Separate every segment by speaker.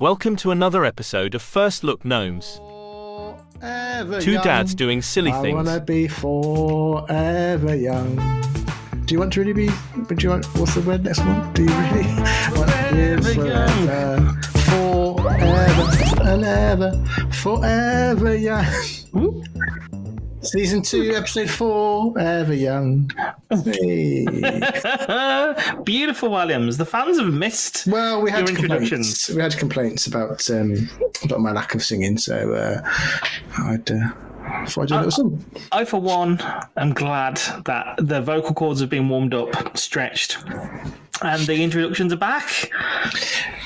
Speaker 1: Welcome to another episode of First Look Gnomes. Two dads doing silly things.
Speaker 2: I wanna be forever young. Do you want to really be? Do you want? What's the word next one? Do you really want to live forever, forever and ever, forever young? Season 2, episode 4, Ever Young. Hey.
Speaker 3: Beautiful, Williams. The fans have missed
Speaker 2: we had
Speaker 3: your introductions.
Speaker 2: We had complaints about my lack of singing, so I'd thought I'd do a little song.
Speaker 3: I, for one, am glad that the vocal cords have been warmed up, stretched, and the introductions are back.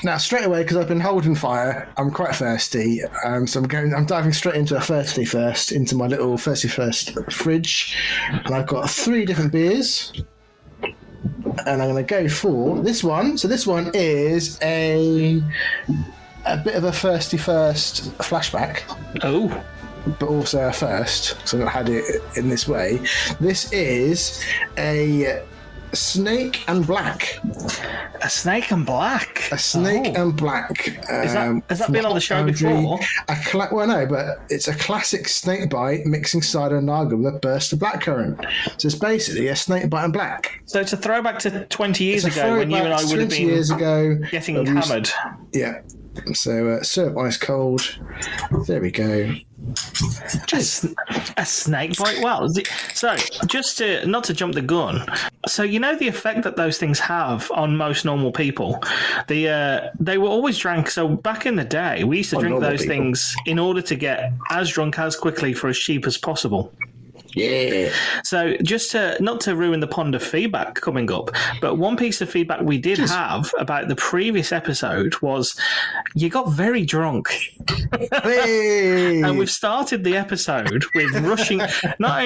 Speaker 2: Now, straight away, because I've been holding fire, I'm quite thirsty, so I'm diving straight into a Thirsty First, into my little Thirsty First fridge, and I've got 3 different beers, and I'm going to go for this one. So this one is a bit of a Thirsty First flashback.
Speaker 3: Oh.
Speaker 2: But also a first, because I've not had it in this way. This is a Snake and Black.
Speaker 3: A Snake and Black?
Speaker 2: A Snake and Black.
Speaker 3: Has that been on the show before?
Speaker 2: No, but it's a classic snake bite mixing cider and lager with a burst of blackcurrant. So it's basically a snake bite and black.
Speaker 3: So it's a throwback to 20 years ago when you and I would have been
Speaker 2: years ago,
Speaker 3: getting hammered.
Speaker 2: Yeah. So serve ice cold. There we go.
Speaker 3: A snake bite? Well, so just not to jump the gun. So you know the effect that those things have on most normal people. They were always drank. So back in the day, we used to drink those things in order to get as drunk as quickly for as cheap as possible.
Speaker 2: Yeah.
Speaker 3: So just not to ruin the pond of feedback coming up, but one piece of feedback we did have about the previous episode was you got very drunk.
Speaker 2: Hey.
Speaker 3: And we've started the episode with rushing, not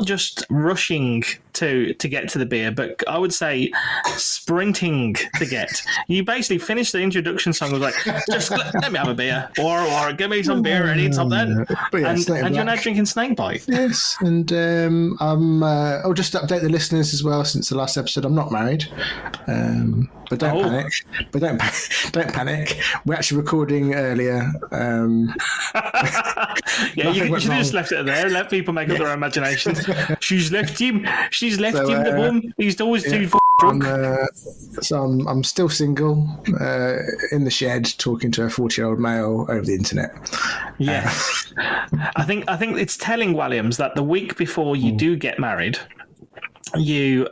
Speaker 3: just rushing to get to the beer, but I would say sprinting to get. You basically finished the introduction song with like, just let me have a beer, or give me some beer, I need something. And you're now drinking Snake Bite.
Speaker 2: Yes, and I'll just update the listeners as well since the last episode. I'm not married, but don't panic. But don't panic. We're actually recording earlier.
Speaker 3: Yeah, you should have just left it there. Let people make up their imaginations. She's left him. She's left him. The bum. He's always too drunk.
Speaker 2: So I'm still single, in the shed, talking to a 40-year-old male over the internet.
Speaker 3: Yes, I think it's telling, Williams, that the week before you do get married, you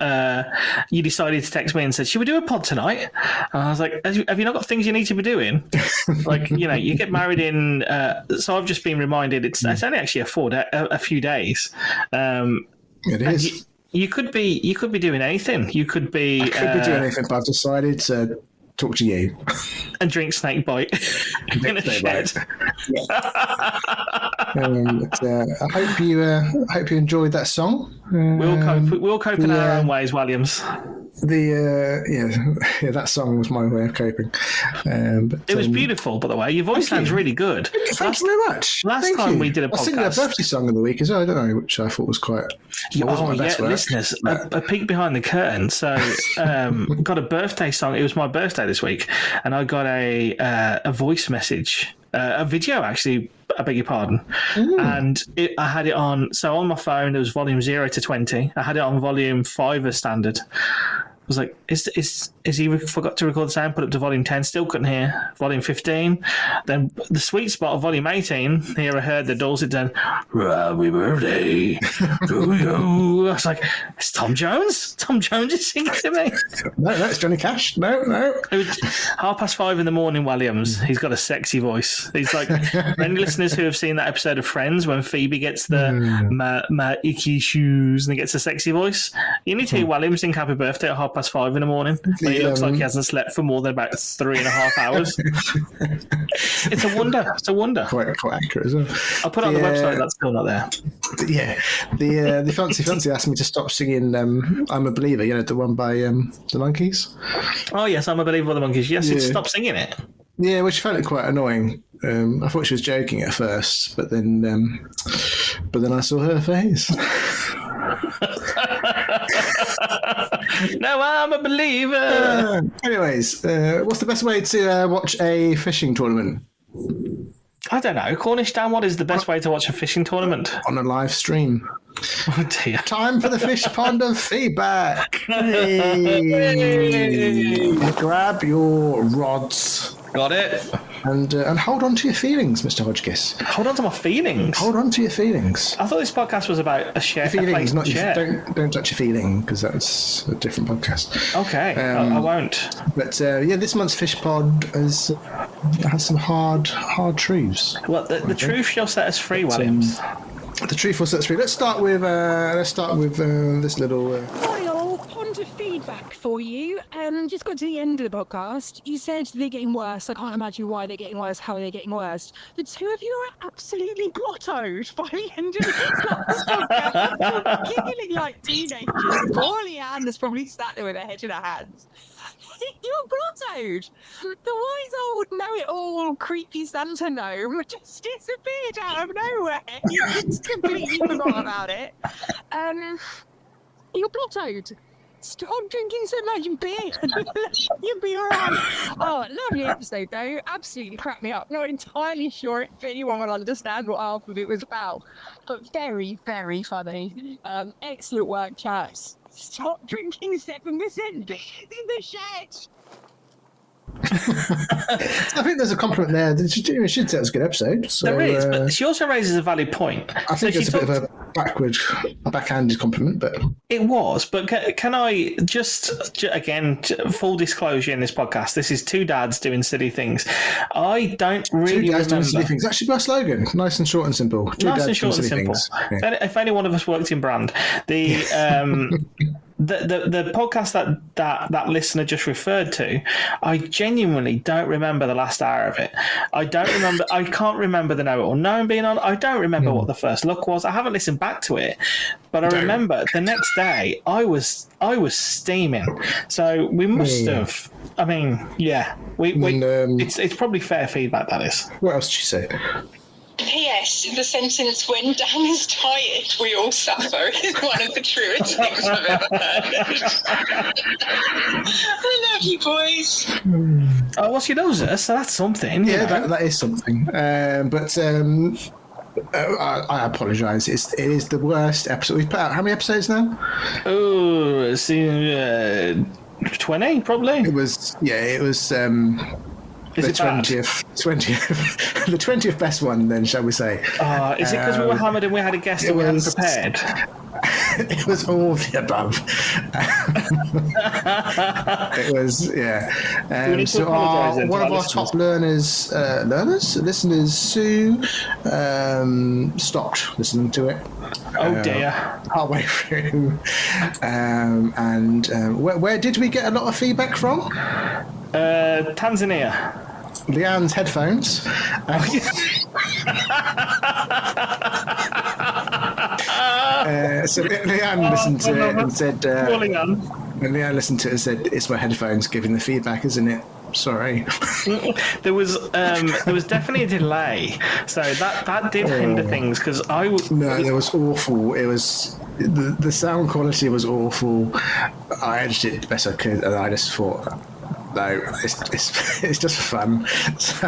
Speaker 3: decided to text me and said, should we do a pod tonight? And I was like, have you not got things you need to be doing? Like, you get married in so I've just been reminded it's only actually a few days.
Speaker 2: It is.
Speaker 3: You could be doing anything. I could be
Speaker 2: doing anything, but I've decided to talk to you
Speaker 3: and drink Snake Bite in a shed.
Speaker 2: I hope you enjoyed that song.
Speaker 3: We'll cope in our own ways, Williams.
Speaker 2: That song was my way of coping.
Speaker 3: It was beautiful, by the way. Your voice sounds really good.
Speaker 2: Thank you very much.
Speaker 3: Last time we did a podcast,
Speaker 2: I sang a birthday song of the week as well. I don't know, which I thought was quite.
Speaker 3: Listeners, a peek behind the curtain. So, got a birthday song. It was my birthday this week, and I got a voice message, a video actually. I beg your pardon. And I had it on. So on my phone, there was volume 0 to 20. I had it on volume 5 as standard. I was like, is he forgot to record the sound? Put up to volume 10, still couldn't hear. Volume 15. Then the sweet spot of volume 18, here I heard the dulcet tone, happy birthday to you. I was like, it's Tom Jones? Tom Jones is singing to me.
Speaker 2: No, it's Johnny Cash. No.
Speaker 3: It was 5:30 in the morning, Williams. He's got a sexy voice. He's like, for any listeners who have seen that episode of Friends when Phoebe gets the my icky shoes and he gets a sexy voice, you need to hear Williams sing happy birthday at 5:30 in the morning. He looks like he hasn't slept for more than about 3.5 hours. It's a wonder. It's a wonder.
Speaker 2: Quite accurate as well.
Speaker 3: I'll put it on the website. That's still not there.
Speaker 2: Yeah, the fancy asked me to stop singing "I'm a Believer." The one by the Monkees.
Speaker 3: Oh yes, I'm a Believer by the Monkees. Yes, stop singing it.
Speaker 2: Yeah, which found it quite annoying. I thought she was joking at first, but then I saw her face.
Speaker 3: No, I'm a believer.
Speaker 2: Anyways, what's the best way to watch a fishing tournament?
Speaker 3: I don't know. Cornish Dan, what is the best way to watch a fishing tournament?
Speaker 2: On a live stream.
Speaker 3: Oh dear.
Speaker 2: Time for the fish pond of feedback. Hey. Grab your rods.
Speaker 3: Got it.
Speaker 2: And hold on to your feelings, Mr. Hodgkiss.
Speaker 3: Hold on to my feelings.
Speaker 2: Hold on to your feelings.
Speaker 3: I thought this podcast was about a share.
Speaker 2: Feelings, not
Speaker 3: share.
Speaker 2: Don't touch your feeling, because that's a different podcast.
Speaker 3: Okay, I won't.
Speaker 2: But this month's fish pod has some hard truths.
Speaker 3: Well, the truth shall set us free, Williams.
Speaker 2: The truth will set us free. Let's start with this little.
Speaker 4: Pond of feedback for you. Just got to the end of the podcast. You said they're getting worse. I can't imagine why they're getting worse, how they're getting worse. The two of you are absolutely blottoed by the end of this last podcast. You're giggling like teenagers. Poor Leanne is probably sat there with her head in her hands. You're blottoed. The wise old know-it-all creepy Santa gnome just disappeared out of nowhere. You just completely forgot about it. You're blottoed. Stop drinking so much beer. You'll be alright. Oh, lovely episode though. Absolutely cracked me up. Not entirely sure if anyone will understand what half of it was about, but very, very funny. Excellent work, chaps. Stop drinking 7% in the shed.
Speaker 2: I think there's a compliment there. She should say it was a good episode. So,
Speaker 3: there is, but she also raises a valid point.
Speaker 2: I think it's a bit of a backhanded compliment, but
Speaker 3: it was. But can I just again, full disclosure in this podcast? This is two dads doing silly things. I don't really remember. Doing silly things.
Speaker 2: That should be our slogan. Nice and short and simple.
Speaker 3: Nice and short and simple. Yeah. If any one of us worked in brand, the podcast that listener just referred to, I genuinely don't remember the last hour of it. I can't remember the Know-it-all Gnome being on. I don't remember what the first look was. I haven't listened back to it, but I remember the next day I was steaming. So we must have. I mean, yeah, it's probably fair feedback, that is.
Speaker 2: What else did you say?
Speaker 5: P.S. The sentence, when Dan is tired, we all suffer, is one of the truest things I've ever heard. I love you, boys.
Speaker 3: Oh, well, she knows us, so that's something.
Speaker 2: Yeah, that is something. But I apologise. It is the worst episode. We've put out how many episodes now?
Speaker 3: Oh, 20, probably.
Speaker 2: It was. The 20th best one, then, shall we say?
Speaker 3: Is it because we were hammered and we had a guest and we hadn't prepared?
Speaker 2: It was all of the above. It was, yeah. So one of our top listeners, Sue, stopped listening to it.
Speaker 3: Oh dear.
Speaker 2: Halfway through. Where did we get a lot of feedback from?
Speaker 3: Tanzania.
Speaker 2: Leanne's headphones. So Leanne listened to it and said, Leanne listened to it and said, "It's my headphones giving the feedback, isn't it? Sorry."
Speaker 3: There was definitely a delay, so that did hinder things because it was awful.
Speaker 2: It was the sound quality was awful. I edited it the best I could, and I just thought, no, it's just fun. So,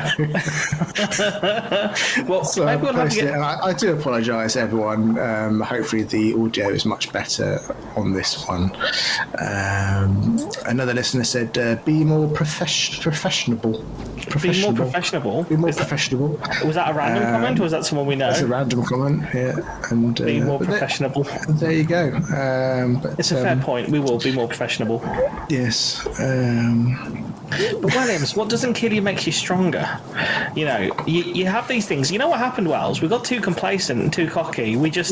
Speaker 2: I do apologise, everyone. Hopefully, the audio is much better on this one. Another listener said, "Be more professional."
Speaker 3: Be more professional.
Speaker 2: Be more professional.
Speaker 3: Was that a random comment, or was that someone we know?
Speaker 2: It's a random comment. Yeah, and
Speaker 3: be more professional.
Speaker 2: There you go.
Speaker 3: It's a fair point. We will be more professional.
Speaker 2: Yes.
Speaker 3: But Williams, what doesn't kill you makes you stronger. You know, you have these things. You know what happened, Wells? We got too complacent and too cocky. We did.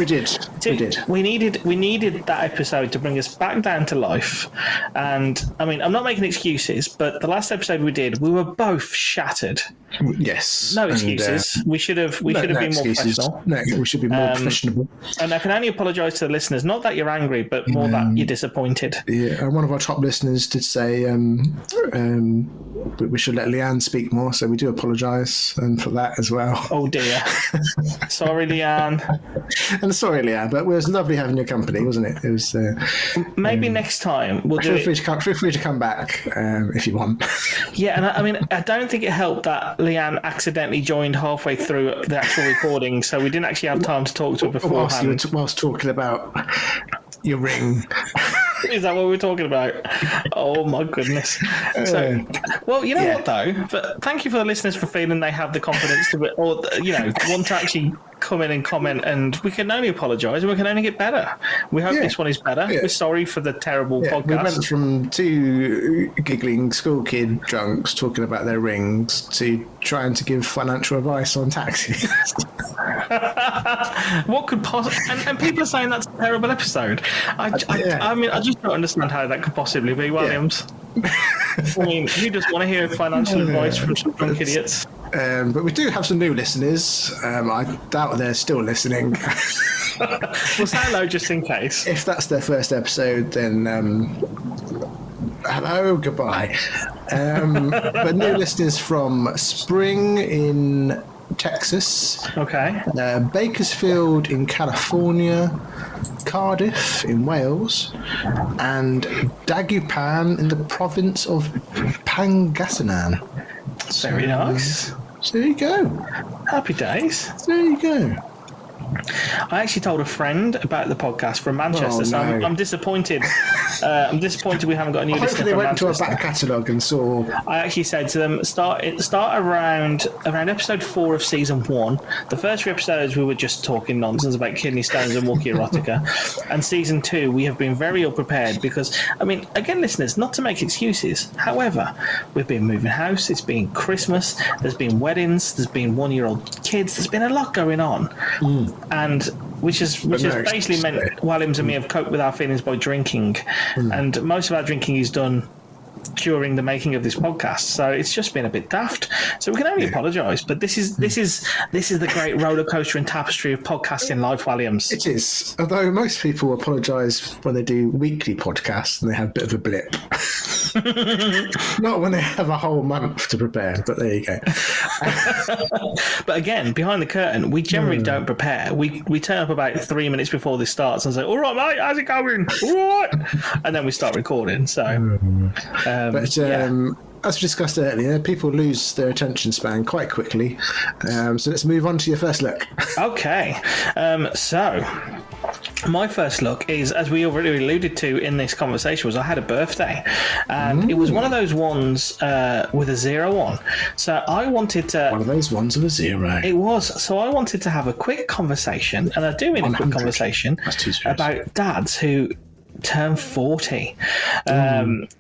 Speaker 3: We needed that episode to bring us back down to life. And I mean, I'm not making excuses, but the last episode we did, we were both shattered.
Speaker 2: Yes.
Speaker 3: No excuses. We should have been more professional.
Speaker 2: No, we should be more professional.
Speaker 3: And I can only apologise to the listeners. Not that you're angry, but more that you're disappointed.
Speaker 2: Yeah. And one of our top listeners did say, we should let Leanne speak more, so we do apologise for that as well.
Speaker 3: Oh dear. Sorry, Leanne.
Speaker 2: And sorry, Leanne, but it was lovely having your company, wasn't it? It was.
Speaker 3: Maybe next time we'll do it.
Speaker 2: Feel free to come back if you want.
Speaker 3: Yeah, and I don't think it helped that Leanne accidentally joined halfway through the actual recording, so we didn't actually have time to talk to her beforehand.
Speaker 2: Whilst talking about your ring.
Speaker 3: Is that what we're talking about? Oh my goodness! So, well, you know what though? But thank you for the listeners for feeling they have the confidence to, or want to actually come in and comment. And we can only apologise, and we can only get better. We hope this one is better. Yeah. We're sorry for the terrible podcast.
Speaker 2: We went from 2 giggling school kid drunks talking about their rings to trying to give financial advice on taxis.
Speaker 3: What could possibly? And people are saying that's a terrible episode. I just don't understand how that could possibly be, Williams. I mean, who does want to hear financial advice from some drunk idiots?
Speaker 2: But we do have some new listeners. I doubt they're still listening.
Speaker 3: We'll say hello just in case.
Speaker 2: If that's their first episode, then hello, goodbye. But new listeners from Spring in Texas.
Speaker 3: Okay.
Speaker 2: Bakersfield in California. Cardiff in Wales, and Dagupan in the province of Pangasinan.
Speaker 3: Very nice.
Speaker 2: So there you go.
Speaker 3: Happy days.
Speaker 2: There you go.
Speaker 3: I actually told a friend about the podcast from Manchester, so I'm disappointed. I'm disappointed we haven't got a new listener from Manchester.
Speaker 2: Hopefully they went to a back catalogue and saw...
Speaker 3: I actually said to them, start around episode 4 of season 1. The first 3 episodes we were just talking nonsense about kidney stones and walkie erotica. And season 2 we have been very ill prepared because, I mean, again, listeners, not to make excuses. However, we've been moving house, it's been Christmas, there's been weddings, there's been 1-year-old kids, there's been a lot going on. And which has basically meant Williams and me have coped with our feelings by drinking, and most of our drinking is done during the making of this podcast, so it's just been a bit daft. So we can only apologise, but this is the great roller coaster and tapestry of podcasting life, Williams.
Speaker 2: It is, although most people apologise when they do weekly podcasts and they have a bit of a blip. Not when they have a whole month to prepare, but there you go.
Speaker 3: But again, behind the curtain, we generally don't prepare. We turn up about 3 minutes before this starts and say, "All right, mate, how's it going? All right," and then we start recording. So,
Speaker 2: as we discussed earlier, people lose their attention span quite quickly. So let's move on to your first look.
Speaker 3: Okay, so. My first look is, as we already alluded to in this conversation, was I had a birthday, and it was one of those ones with a 0 on. So I wanted to...
Speaker 2: One of those ones with a 0.
Speaker 3: It was. So I wanted to have a quick conversation, and I do mean a quick conversation, about dads who turn 40.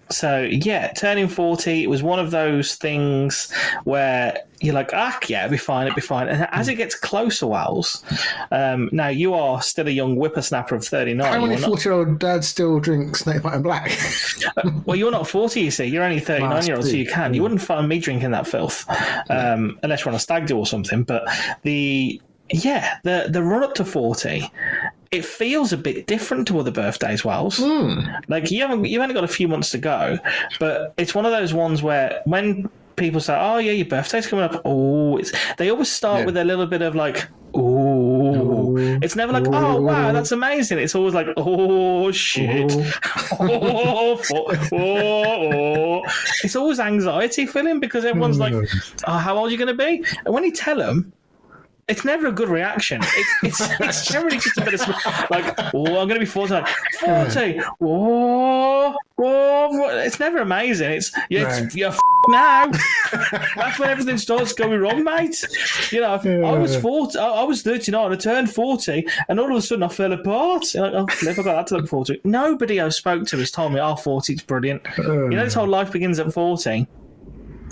Speaker 3: So yeah, turning 40, it was one of those things where you're like, it'll be fine. And as it gets closer, Wells, now you are still a young whippersnapper of 39.
Speaker 2: How many 40-year-old dads still drink Snake White and Black?
Speaker 3: Well, you're not 40, you see. You're only 39-year-old, so you can. You wouldn't find me drinking that filth, unless you're on a stag do or something. But the run up to 40, it feels a bit different to other birthdays, Wells. Like you've only got a few months to go, but it's one of those ones where when people say, "Oh yeah, your birthday's coming up," they always start with a little bit of like, "Ooh." It's never like, "Oh wow, that's amazing." It's always like, "Oh shit." It's always anxiety filling because everyone's like, "Oh, how old are you going to be?" And when you tell them, it's never a good reaction. It's generally just a bit of like, "Oh, I'm going to be 40." Like, 40. Oh, it's never amazing. It's you're now. That's when everything starts going wrong, mate. I was 40. I was 39. I turned 40, and all of a sudden I fell apart. Like, oh, flip! I got that to look forward to. Nobody I spoke to has told me, 40 is brilliant. This whole life begins at 40.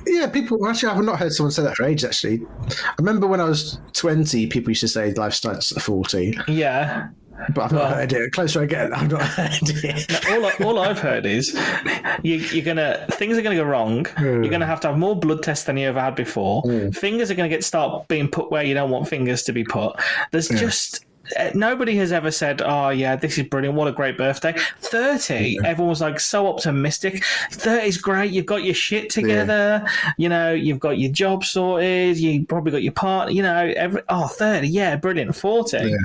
Speaker 2: Yeah, people... Actually, I've not heard someone say that for ages, actually. I remember when I was 20, people used to say life starts at 40.
Speaker 3: Yeah.
Speaker 2: But I've not heard it. The closer I get, I've not heard it.
Speaker 3: All I've heard is things are gonna go wrong. You're gonna have to have more blood tests than you ever had before. Fingers are gonna start being put where you don't want fingers to be put. There's just nobody has ever said, "Oh yeah, this is brilliant! What a great birthday!" 30, everyone was like so optimistic. 30 is great. You've got your shit together. You know, you've got your job sorted. You probably got your partner. You know, 30, yeah, brilliant. 40,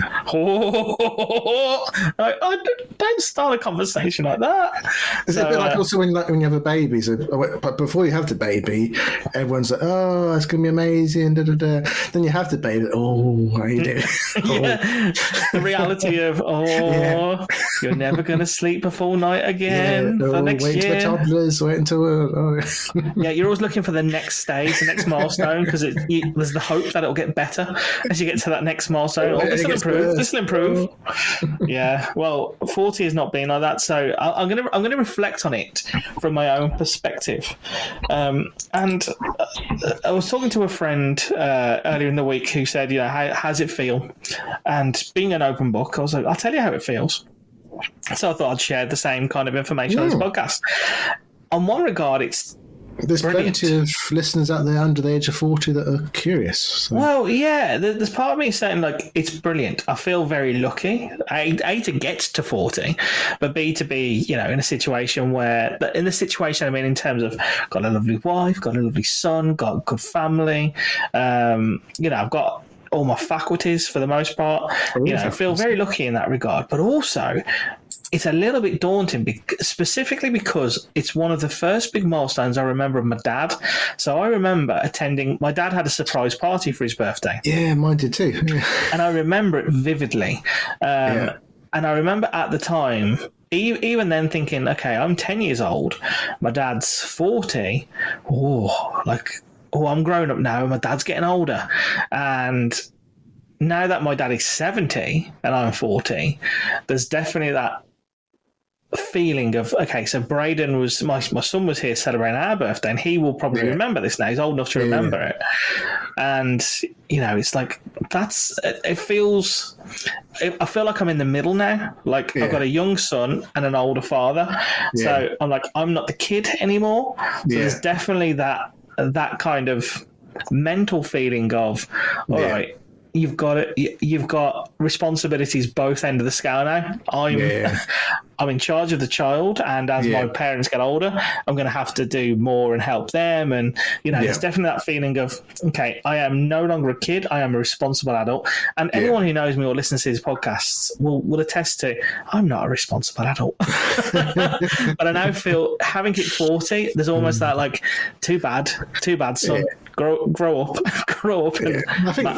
Speaker 3: don't start a conversation like that.
Speaker 2: Is it a bit like also when you have a baby? So, but before you have the baby, everyone's like, "Oh, it's gonna be amazing." Da, da, da. Then you have the baby. Oh, how you doing?
Speaker 3: The reality of you're never going to sleep a full night again for next
Speaker 2: wait
Speaker 3: year.
Speaker 2: Wait until toddlers. Wait until
Speaker 3: yeah, you're always looking for the next stage, the next milestone, because there's the hope that it'll get better as you get to that next milestone. This will improve. This will improve. Yeah. Well, 40 has not been like that, so I'm gonna reflect on it from my own perspective. And I was talking to a friend earlier in the week who said, you know, how does it feel? And being an open book, I was like, I'll tell you how it feels. So I thought I'd share the same kind of information on this podcast. On one regard, there's brilliant.
Speaker 2: Plenty of listeners out there under the age of 40 that are curious. So.
Speaker 3: Well, yeah, there's part of me saying, like, it's brilliant. I feel very lucky, A, to get to 40, but B, to be, you know, in the situation I'm in terms of got a lovely wife, got a lovely son, got a good family, you know, I've got all my faculties for the most part. You know, I feel very lucky in that regard, but also it's a little bit daunting, specifically because it's one of the first big milestones I remember of my dad. So I remember my dad had a surprise party for his birthday.
Speaker 2: Yeah, mine did too. Yeah.
Speaker 3: And I remember it vividly. And I remember at the time, even then thinking, okay, I'm 10 years old, my dad's 40. I'm grown up now and my dad's getting older. And now that my dad is 70 and I'm 40, there's definitely that feeling of, okay, so Braden was, my son was here celebrating our birthday, and he will probably remember this now. He's old enough to remember it. And, you know, it's like, I feel like I'm in the middle now. Like, I've got a young son and an older father. So I'm like, I'm not the kid anymore. So there's definitely that kind of mental feeling of, all right, you've got responsibilities both end of the scale now. I'm in charge of the child, and as my parents get older, I'm going to have to do more and help them. And, you know, there's definitely that feeling of, okay, I am no longer a kid, I am a responsible adult. And anyone who knows me or listens to these podcasts will attest to, I'm not a responsible adult. But I now feel, having hit 40, there's almost that, like, too bad, son. Grow up. And
Speaker 2: I think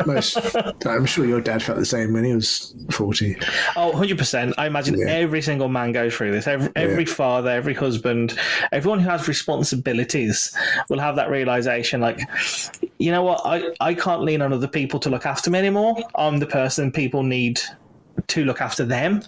Speaker 2: most I'm sure your dad felt the same when he was 40.
Speaker 3: Oh, 100%. I imagine every single man goes through this. Every father, every husband, everyone who has responsibilities will have that realization, like, you know what, I can't lean on other people to look after me anymore. I'm the person people need to look after them,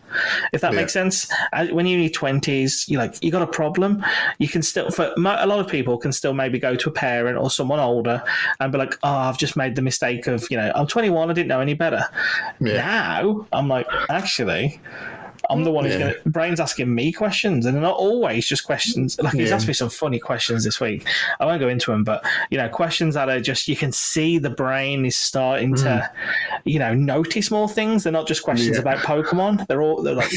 Speaker 3: if that makes sense. When you're in your 20s, you got a problem, you can still, a lot of people can still maybe go to a parent or someone older and be like, oh, I've just made the mistake of, you know, I'm 21, I didn't know any better. Now I'm like, actually, I'm the one who's going to... Brain's asking me questions, and they're not always just questions. Like, he's asked me some funny questions this week. I won't go into them, but, you know, questions that are just... You can see the brain is starting to, you know, notice more things. They're not just questions about Pokemon. They're like...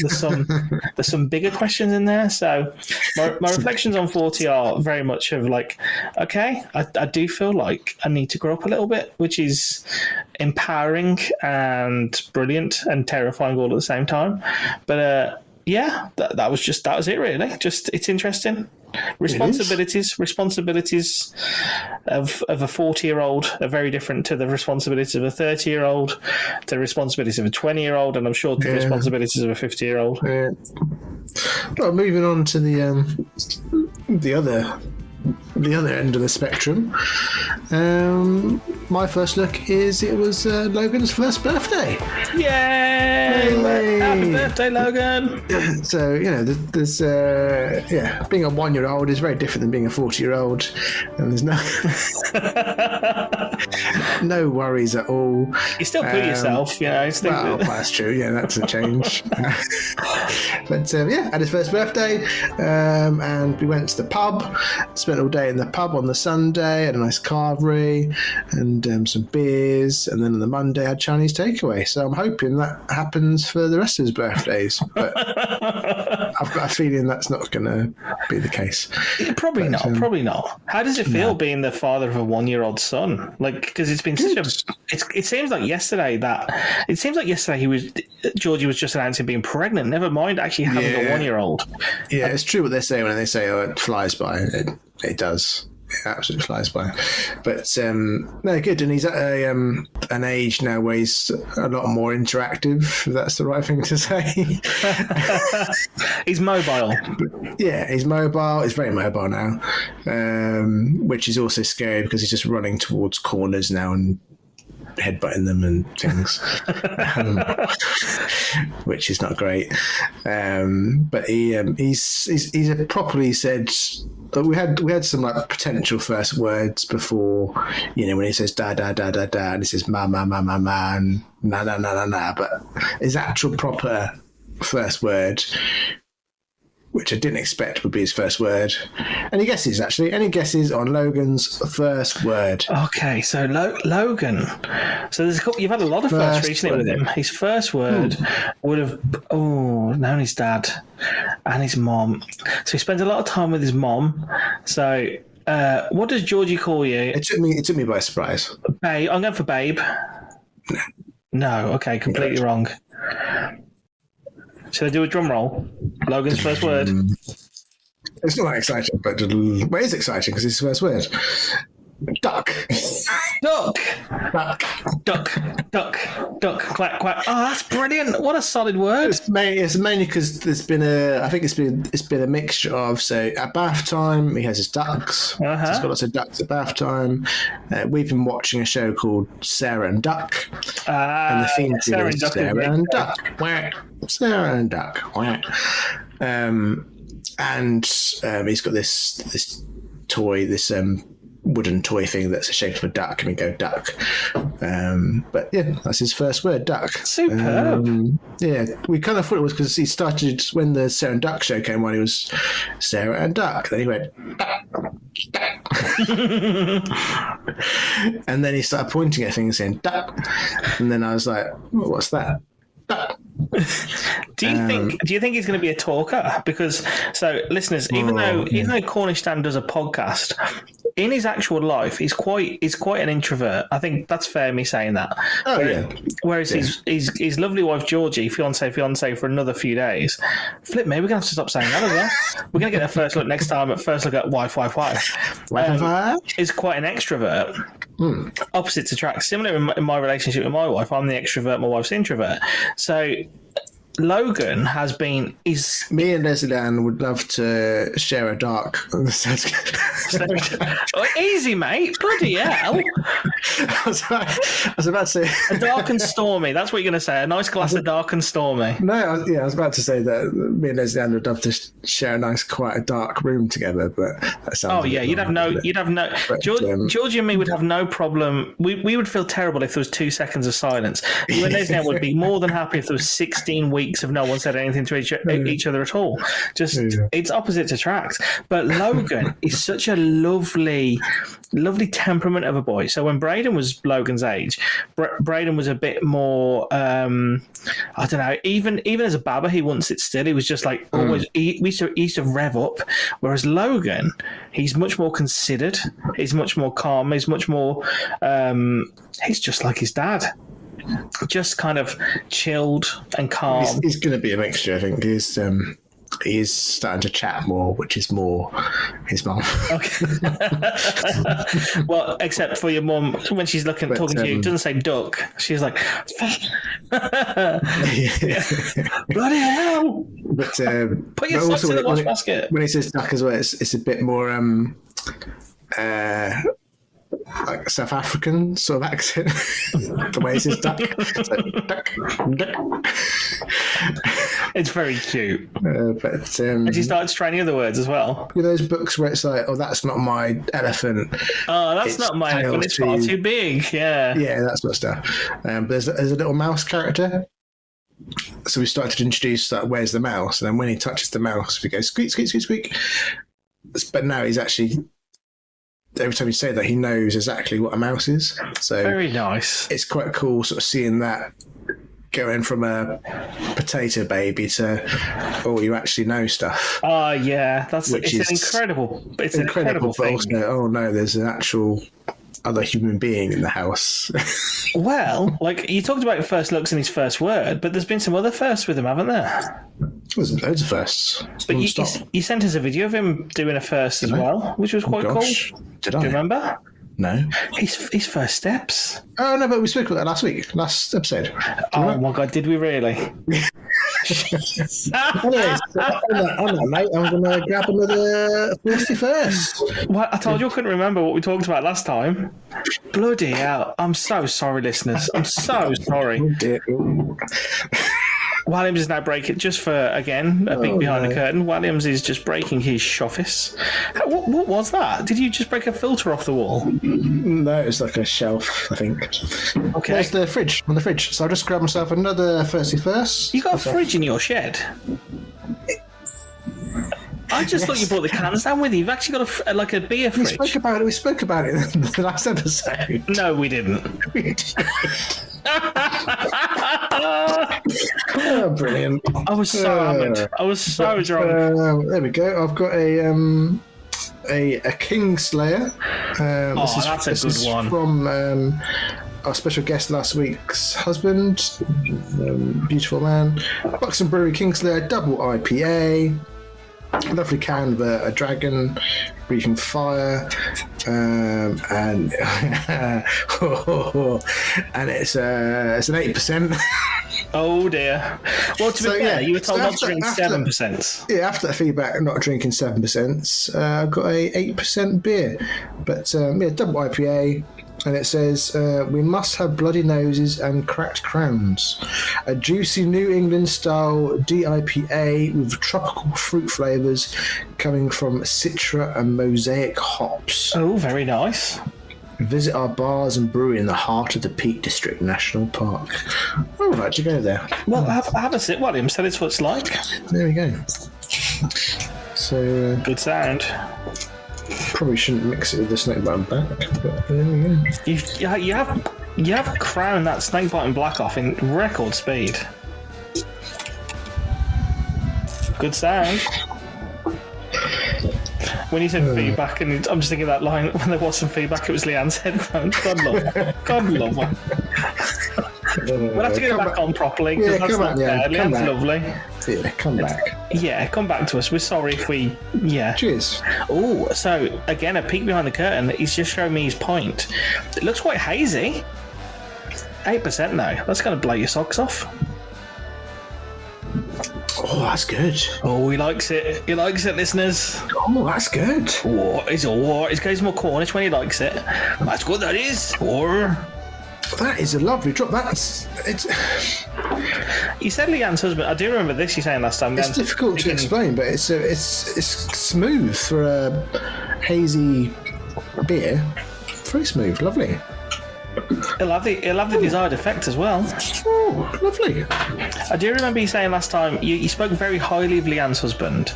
Speaker 3: There's some bigger questions in there. So my reflections on 40 are very much of, like, okay, I do feel like I need to grow up a little bit, which is empowering and brilliant and terrifying all at the same time. But that was it really. Just, it's interesting. Responsibilities of a 40-year-old are very different to the responsibilities of a 30-year-old, to the responsibilities of a 20-year-old, and I'm sure to the responsibilities of a 50-year-old.
Speaker 2: Well, moving on to the other end of the spectrum. My first look is it was Logan's first birthday.
Speaker 3: Yay! Happy birthday, Logan!
Speaker 2: So, you know, there's being a 1-year-old is very different than being a 40-year-old, and there's no No worries at all.
Speaker 3: You still put yourself, you know.
Speaker 2: Well, that's true. Yeah, that's a change. But had his first birthday, and we went to the pub. Spent all day in the pub on the Sunday. Had a nice carvery and some beers, and then on the Monday had Chinese takeaway. So I'm hoping that happens for the rest of his birthdays. But I've got a feeling that's not going to be the case.
Speaker 3: Probably not. How does it feel being the father of a 1-year-old son? Like, because it's been such a. It seems like yesterday Georgie was just announcing being pregnant. Never mind actually having a 1-year-old.
Speaker 2: Yeah, it's true what they say when they say, "Oh, it flies by." It does. It absolutely flies by. But no, good. And he's at an age now where he's a lot more interactive, if that's the right thing to say.
Speaker 3: He's mobile.
Speaker 2: Yeah, he's mobile. He's very mobile now, which is also scary because he's just running towards corners now and headbutting them and things, which is not great. But he's properly said. We had some like potential first words before, you know, when he says da da da da da, and he says ma ma ma ma ma and na na na na na. But his actual proper first word, which I didn't expect would be his first word. Any guesses, actually? Any guesses on Logan's first word?
Speaker 3: Okay, so Logan. So there's you've had a lot of firsts recently with him. His first word would have known his dad and his mom. So he spends a lot of time with his mom. So what does Georgie call you?
Speaker 2: It took me by surprise.
Speaker 3: Babe. I'm going for babe. No. Okay, completely wrong. Should I do a drum roll? Logan's first word.
Speaker 2: It's not that exciting, but it is exciting because it's his first word. Duck.
Speaker 3: Duck. Duck. Quack, quack. Oh, that's brilliant. What a solid word.
Speaker 2: It's mainly because there's been it's been a mixture of, so at bath time he has his ducks. So he's got lots of ducks at bath time. We've been watching a show called Sarah and Duck. And the theme is Sarah and Duck. Sarah and Duck. And he's got this toy, this wooden toy thing that's the shape of a duck, and we go duck. But yeah, that's his first word, duck.
Speaker 3: Superb.
Speaker 2: Yeah, we kind of thought it was because he started when the Sarah and Duck show came on. He was Sarah and Duck. Then he went duck. And then he started pointing at things saying duck. And then I was like, what's that? Duck.
Speaker 3: Do you think he's going to be a talker? Because, so listeners, even though Cornish Dan does a podcast, in his actual life he's quite an introvert. I think that's fair me saying that. Whereas his lovely wife Georgie, fiance for another few days. Flip me, we're gonna have to stop saying that as well. We're gonna get a first look next time. At first look at wife. Is quite an extrovert. Opposites attract. Similar in my relationship with my wife. I'm the extrovert, my wife's the introvert. So Logan has been.
Speaker 2: Me and Leslie Ann would love to share a dark.
Speaker 3: Easy, mate. Bloody hell.
Speaker 2: I was about to say
Speaker 3: a dark and stormy. That's what you're going to say. A nice glass of dark and stormy.
Speaker 2: No, I was about to say that me and Leslie Ann would love to share a nice, quite a dark room together. But that sounds. Oh yeah, you'd have no.
Speaker 3: But, Georgie and me would have no problem. We would feel terrible if there was 2 seconds of silence. You and Leslie Ann would be more than happy if there was 16 weeks of no one said anything to each other at all. It's opposites attract. But Logan is such a lovely temperament of a boy. So when Braden was Logan's age, Braden was a bit more I don't know, even as a baba he wouldn't sit still. He was just like always he used to rev up, whereas Logan, he's much more considered, he's much more calm, he's much more he's just like his dad. Just kind of chilled and calm.
Speaker 2: He's going to be a mixture, I think. He's starting to chat more, which is more his mum. Okay.
Speaker 3: Well, except for your mum, when she's talking to you, doesn't say duck. She's like, bloody hell!
Speaker 2: But
Speaker 3: put your socks in the wash basket.
Speaker 2: When he says duck as well, it's a bit more like South African sort of accent. The way he says duck. Like, duck.
Speaker 3: It's very cute.
Speaker 2: But
Speaker 3: And she starts training other words as well.
Speaker 2: you know those books where it's like, oh, that's not my elephant.
Speaker 3: Oh, that's
Speaker 2: It's
Speaker 3: not my
Speaker 2: tail
Speaker 3: elephant. It's far
Speaker 2: to-
Speaker 3: too big. Yeah.
Speaker 2: Yeah, that sort of stuff. But there's a little mouse character. So we started to introduce where's the mouse, and then when he touches the mouse, we go squeak, squeak, squeak, squeak. But now he's actually, every time you say that, he knows exactly what a mouse is. So
Speaker 3: Very nice.
Speaker 2: it's quite cool sort of seeing that going from a potato baby to, oh, you actually know stuff.
Speaker 3: Oh, yeah. It's
Speaker 2: Which
Speaker 3: an
Speaker 2: is
Speaker 3: incredible
Speaker 2: Incredible, but
Speaker 3: thing.
Speaker 2: also, oh no, there's an actual other human being in the house.
Speaker 3: Well, like, you talked about first looks and his first word, but there's been some other firsts with him, haven't there?
Speaker 2: There's loads of firsts.
Speaker 3: But
Speaker 2: Non-stop.
Speaker 3: you sent us a video of him doing a first as well, which was quite
Speaker 2: Gosh,
Speaker 3: cool.
Speaker 2: did I?
Speaker 3: Do you remember?
Speaker 2: No.
Speaker 3: His first steps.
Speaker 2: Oh no, but we spoke about that last episode.
Speaker 3: Oh my god, did we really?
Speaker 2: Anyways, on that, mate, I'm going to grab another 51st.
Speaker 3: Well, I told you I couldn't remember what we talked about last time. Bloody hell. I'm so sorry, listeners. I'm so sorry.
Speaker 2: Oh, dear.
Speaker 3: Williams is now breaking, just for, again, a peek behind the curtain, Williams is just breaking his shoffice. What was that? Did you just break a filter off the wall?
Speaker 2: No, it's like a shelf, I think.
Speaker 3: Okay.
Speaker 2: There's the fridge, on the fridge. So I'll just grab myself another 31st.
Speaker 3: You got a fridge in your shed? I just thought you brought the cans down with you. You've actually got a beer
Speaker 2: We
Speaker 3: fridge.
Speaker 2: spoke about it in the last episode.
Speaker 3: No, we didn't.
Speaker 2: Oh, brilliant.
Speaker 3: I was so hammered. I was so drunk.
Speaker 2: There we go. I've got a Kingslayer.
Speaker 3: That's a good one.
Speaker 2: From our special guest last week's husband, beautiful man. Buxton Brewery Kingslayer Double IPA. Lovely can of a dragon breathing fire, and and it's an 8%.
Speaker 3: Oh dear. Well, to be fair, you were told not to drink 7%.
Speaker 2: Yeah, after that feedback, not drinking 7%, I've got a 8% beer, but double IPA. And it says, we must have bloody noses and cracked crowns. A juicy New England style DIPA with tropical fruit flavours coming from Citra and Mosaic hops.
Speaker 3: Oh, very nice.
Speaker 2: Visit our bars and brewery in the heart of the Peak District National Park. I would like to go there.
Speaker 3: Well, have a sip, William. Tell us what it's like.
Speaker 2: There we go. So,
Speaker 3: Good sound.
Speaker 2: probably shouldn't mix it with the snake bite back, but there we go.
Speaker 3: You have crowned that snake bite and black off in record speed. Good sound. When you said feedback, and I'm just thinking that line, when there was some feedback, it was Leanne's headphones. God love her. God love her. We'll have to get it back on properly, because that's not fair. Leanne's lovely.
Speaker 2: Yeah, come back.
Speaker 3: Yeah, come back to us. We're sorry if we... Yeah.
Speaker 2: Cheers.
Speaker 3: Oh, so, again, a peek behind the curtain. He's just showing me his pint. It looks quite hazy. 8% now. That's going to blow your socks off.
Speaker 2: Oh, that's good.
Speaker 3: Oh, he likes it. He likes it, listeners.
Speaker 2: Oh, that's good.
Speaker 3: Oh, it goes more Cornish when he likes it. That's good, that is. Or...
Speaker 2: That is a lovely drop. It's
Speaker 3: You said Leanne's husband. I do remember this you saying last time.
Speaker 2: it's difficult to explain, but it's smooth for a hazy beer. Very smooth, lovely.
Speaker 3: It'll have the desired effect as well.
Speaker 2: Oh, lovely.
Speaker 3: I do remember you saying last time you spoke very highly of Leanne's husband,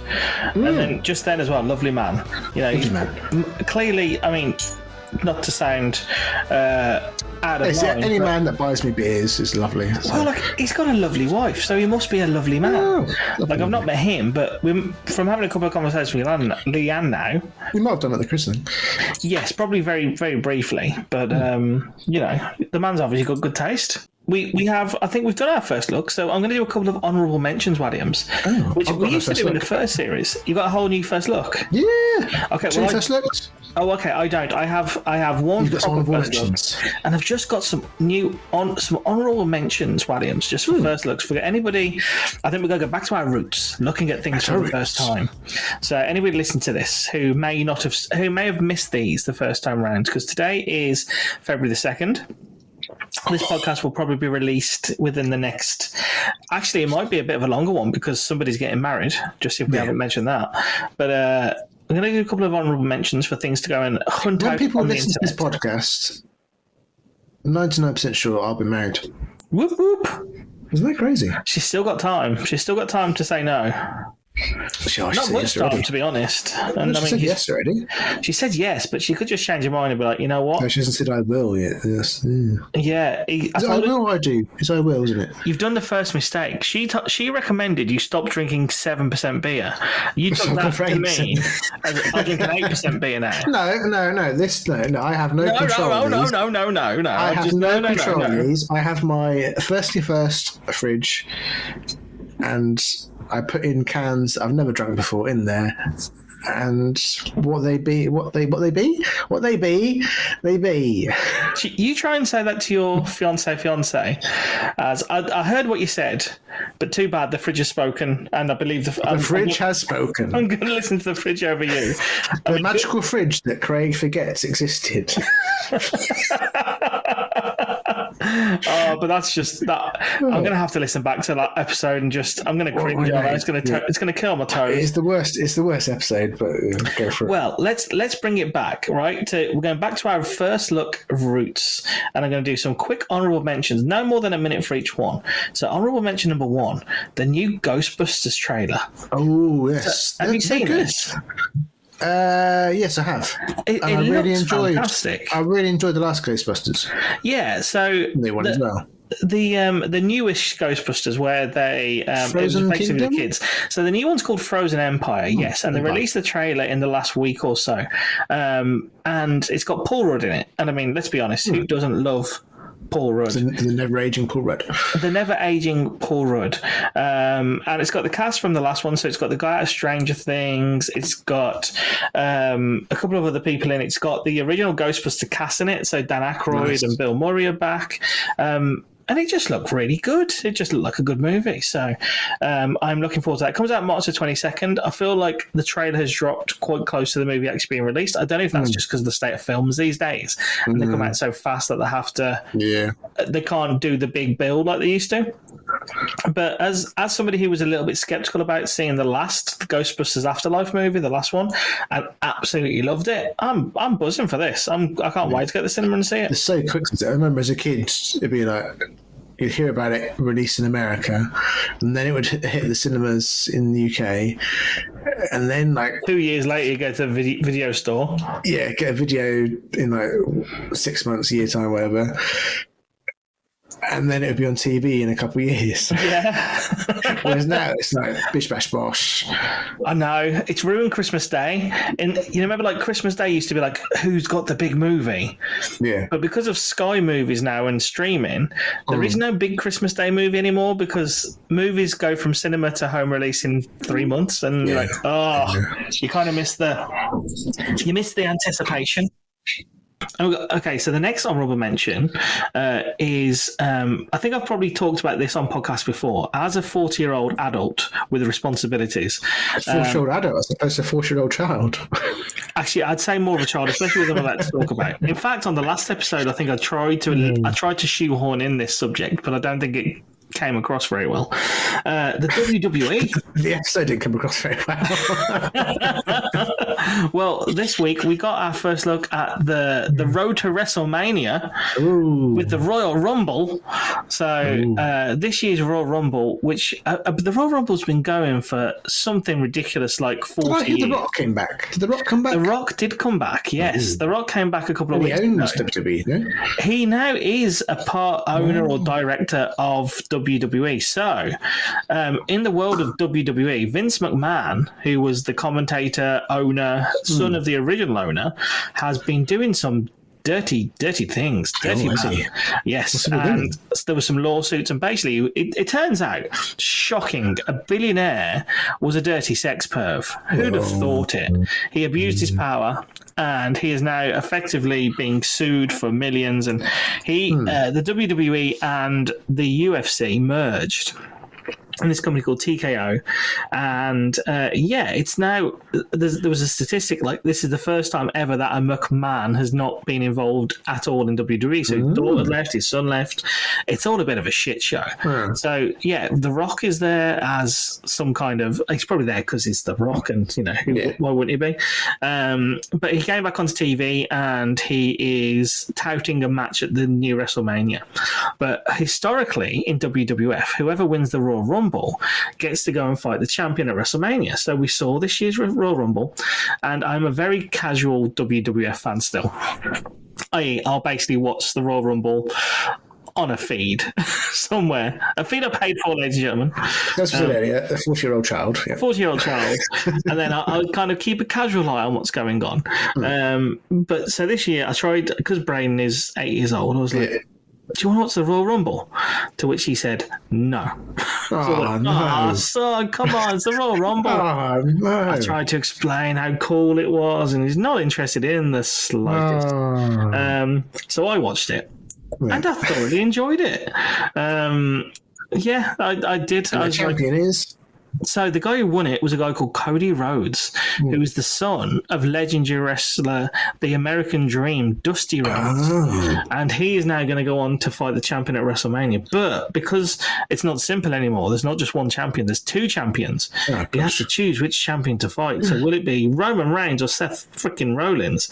Speaker 3: and then just then as well, lovely man. You know,
Speaker 2: Lovely man.
Speaker 3: Clearly, I mean, not to sound out of line.
Speaker 2: Any man that buys me beers is lovely. So.
Speaker 3: Well, like, he's got a lovely wife, so he must be a lovely man.
Speaker 2: Oh,
Speaker 3: Like, I've not met him, but from having a couple of conversations with Leanne now.
Speaker 2: We might have done it at the christening.
Speaker 3: Yes, probably very, very briefly, but you know, the man's obviously got good taste. We have, I think we've done our first look, so I'm going to do a couple of honourable mentions, Williams, which we used to do in the first series. You got a whole new first look.
Speaker 2: Yeah.
Speaker 3: Okay.
Speaker 2: Two first looks.
Speaker 3: Oh, okay. I don't. I have one.
Speaker 2: You've got some
Speaker 3: proper
Speaker 2: honourable
Speaker 3: first look,
Speaker 2: mentions.
Speaker 3: and I've just got some some honourable mentions, Williams, just for first looks. For anybody, I think we're going to go back to our roots, looking at things for the first time. So anybody listening to this who may have missed these the first time round, because today is February the 2nd. This podcast will probably be released within the next... Actually, it might be a bit of a longer one because somebody's getting married, just if we haven't mentioned that. But I'm going to do a couple of honourable mentions for things to go and hunt out.
Speaker 2: When people
Speaker 3: on the
Speaker 2: listen to this
Speaker 3: internet.
Speaker 2: podcast, 99% sure I'll be married.
Speaker 3: Whoop, whoop.
Speaker 2: Isn't that crazy?
Speaker 3: She's still got time. She's still got time to say no. Not much time, to be honest. And
Speaker 2: she said yes already.
Speaker 3: She said yes, but she could just change her mind and be like, you know what?
Speaker 2: No, she hasn't said I will yet. Yes.
Speaker 3: Yeah.
Speaker 2: Is it I will or I do? It's I will, isn't it?
Speaker 3: You've done the first mistake. She recommended you stop drinking 7% beer. You took that to me as I drink an 8% beer now.
Speaker 2: No. I have no control.
Speaker 3: No.
Speaker 2: I have no control of these. I have my 31st fridge, and I put in cans I've never drunk before in there, and what they be.
Speaker 3: You try and say that to your fiance. As I heard what you said, but too bad the fridge has spoken, and I believe the
Speaker 2: fridge has spoken.
Speaker 3: I'm going to listen to the fridge over you.
Speaker 2: The magical fridge that Craig forgets existed.
Speaker 3: Oh, but that's just that. I'm going to have to listen back to that episode and I'm going to cringe on it. It's going to kill my toes.
Speaker 2: It's the worst episode, but go for it.
Speaker 3: Well, let's bring it back, right? We're going back to our first look roots, and I'm going to do some quick honourable mentions, no more than a minute for each one. So, honourable mention number 1, the new Ghostbusters trailer.
Speaker 2: Oh, yes.
Speaker 3: So, have you seen this?
Speaker 2: Yes, I have.
Speaker 3: It looks fantastic.
Speaker 2: I really enjoyed the last Ghostbusters.
Speaker 3: Yeah, so
Speaker 2: they won as well.
Speaker 3: The newish Ghostbusters where they
Speaker 2: Frozen Kingdom?
Speaker 3: The kids. So the new one's called Frozen Empire, yes, and they released the trailer in the last week or so, and it's got Paul Rudd in it. And I mean, let's be honest, who doesn't love Paul Rudd?
Speaker 2: The never-aging Paul Rudd.
Speaker 3: The never-aging Paul Rudd. And it's got the cast from the last one, so it's got the guy out of Stranger Things, it's got a couple of other people in it. It's got the original Ghostbuster cast in it, so Dan Aykroyd and Bill Murray are back. And it just looked really good. It just looked like a good movie. So I'm looking forward to that. It comes out March the 22nd. I feel like the trailer has dropped quite close to the movie actually being released. I don't know if that's just because of the state of films these days. And they come out so fast that they have to... Yeah. They can't do the big build like they used to. But as somebody who was a little bit sceptical about seeing the Ghostbusters Afterlife movie, the last one, and absolutely loved it, I'm buzzing for this. I can't wait to get to the cinema and see it.
Speaker 2: It's so quick. I remember as a kid, it'd be like... You'd hear about it released in America, and then it would hit the cinemas in the UK, and then
Speaker 3: 2 years later you go to the video store.
Speaker 2: Yeah, get a video in 6 months, a year time, whatever. And then it would be on TV in a couple of years.
Speaker 3: Yeah.
Speaker 2: Whereas now it's like bish bash bosh.
Speaker 3: I know. It's ruined Christmas Day. And you remember Christmas Day used to be like, who's got the big movie? Yeah. But because of Sky Movies now and streaming, there is no big Christmas Day movie anymore because movies go from cinema to home release in 3 months. And you're like, you kind of miss the anticipation. Okay, so the next honourable mention is, I think I've probably talked about this on podcasts before, as a 40-year-old adult with responsibilities.
Speaker 2: A 40-year-old adult as opposed to a 40-year-old child.
Speaker 3: Actually, I'd say more of a child, especially with what I'm about to talk about. In fact, on the last episode, I think I tried to shoehorn in this subject, but I don't think it came across very well. The WWE.
Speaker 2: The episode didn't come across very well.
Speaker 3: Well, this week we got our first look at the road to WrestleMania with the Royal Rumble. So this year's Royal Rumble, which the Royal Rumble's been going for something ridiculous like 40 years.
Speaker 2: The Rock came back. Did The Rock come back?
Speaker 3: The Rock did come back, yes. The Rock came back a couple of weeks ago.
Speaker 2: He owns WWE, no?
Speaker 3: He now is a part owner or director of WWE. So, in the world of WWE, Vince McMahon, who was the commentator, owner, son of the original owner, has been doing some dirty things. Dirty man. Yes. And there were some lawsuits, and basically it turns out, shocking, a billionaire was a dirty sex perv. Who'd have thought it? He abused his power, and he is now effectively being sued for millions. And the WWE and the UFC merged. in this company called TKO, and it's now there was a statistic like this is the first time ever that a McMahon has not been involved at all in WWE. So his daughter left, his son left. It's all a bit of a shit show. So The Rock is there as some kind of. He's probably there because he's The Rock, and why wouldn't he be? But he came back onto TV and he is touting a match at the new WrestleMania. But historically in WWF, whoever wins the Royal Rumble gets to go and fight the champion at WrestleMania. So we saw this year's Royal Rumble, and I'm a very casual WWF fan still. I'll basically watch the Royal Rumble on a feed somewhere. A feed I paid for, ladies and gentlemen.
Speaker 2: That's a 40-year-old child. Yeah.
Speaker 3: 40-year-old child. And then I'll kind of keep a casual eye on what's going on. But so this year I tried, because Braden is 8 years old, I was like, do you want to watch the Royal Rumble? To which he said, no.
Speaker 2: No.
Speaker 3: Son, come on, it's the Royal Rumble.
Speaker 2: No.
Speaker 3: I tried to explain how cool it was, and he's not interested in the slightest. So I watched it, and I thoroughly enjoyed it. I did.
Speaker 2: And the champion is?
Speaker 3: So the guy who won it was a guy called Cody Rhodes, who is the son of legendary wrestler, the American Dream, Dusty Rhodes. And he is now going to go on to fight the champion at WrestleMania. But because it's not simple anymore, there's not just one champion, there's two champions. He has to choose which champion to fight. So will it be Roman Reigns or Seth freaking Rollins?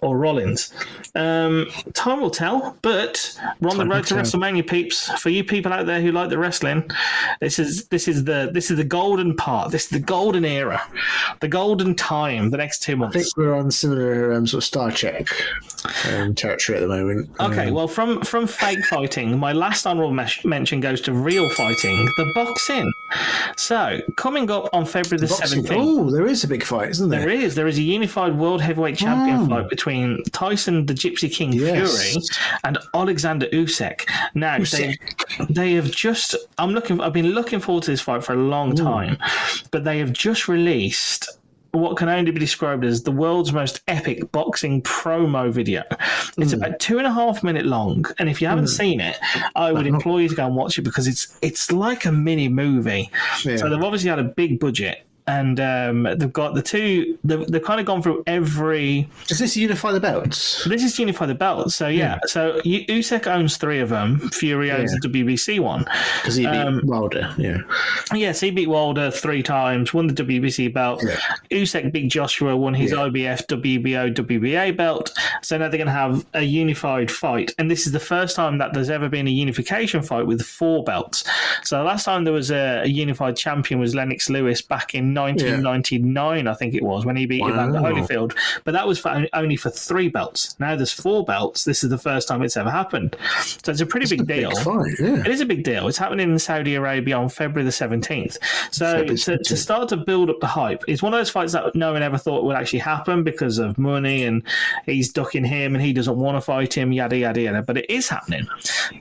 Speaker 3: Or Rollins. Time will tell, but we're on the road to WrestleMania, peeps. For you people out there who like the wrestling, this is the golden part. This is the golden era, the golden time. The next 2 months.
Speaker 2: I think we're on similar sort of Star Trek territory at the moment.
Speaker 3: Okay, well, from fake fighting, my last honourable mention goes to real fighting, the boxing. So coming up on February the 17th.
Speaker 2: Oh, there is a big fight, isn't there?
Speaker 3: There is a unified world heavyweight champion fight between Tyson the Gypsy King Fury and Alexander Usyk. Now they have just. I've been looking forward to this fight for a long time, but they have just released what can only be described as the world's most epic boxing promo video. It's about 2.5 minutes long, and if you haven't seen it, I would implore you to go and watch it because it's like a mini movie. So they've obviously had a big budget. And they've got the two. They've kind of gone through every.
Speaker 2: Is this Unify the Belts?
Speaker 3: This is Unify the Belts. So so Usyk owns 3 of them. Fury owns the WBC one
Speaker 2: because he beat Wilder.
Speaker 3: So he beat Wilder 3 times, won the WBC belt. Usyk beat Joshua, won his IBF, WBO, WBA belt. So now they're going to have a unified fight, and this is the first time that there's ever been a unification fight with 4 belts. So the last time there was a unified champion was Lennox Lewis back in 1999, I think it was, when he beat Evander Holyfield. But that was only for 3 belts. Now there's 4 belts. This is the first time it's ever happened. So it's a pretty big deal. It is a big deal. It's happening in Saudi Arabia on February the 17th. So to start to build up the hype, it's one of those fights that no one ever thought would actually happen because of money and he's ducking him and he doesn't want to fight him, yada, yada, yada. But it is happening.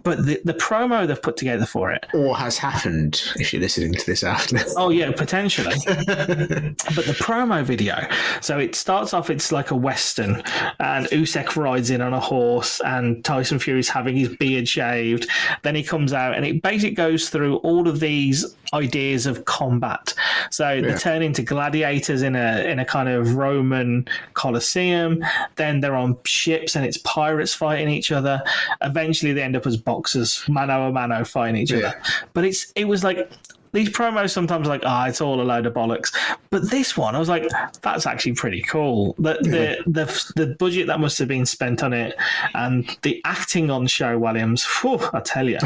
Speaker 3: But the promo they've put together for it.
Speaker 2: Or has happened, if you're listening to this after.
Speaker 3: Oh, yeah, potentially. But the promo video, so it starts off, it's like a western, and Usyk rides in on a horse, and Tyson Fury's having his beard shaved. Then he comes out, and it basically goes through all of these ideas of combat. So they turn into gladiators in a kind of Roman Colosseum. Then they're on ships, and it's pirates fighting each other. Eventually, they end up as boxers, mano a mano, fighting each other. But it was like. These promos sometimes are like, it's all a load of bollocks. But this one, I was like, that's actually pretty cool. The budget that must have been spent on it and the acting on Show Williams, I tell you.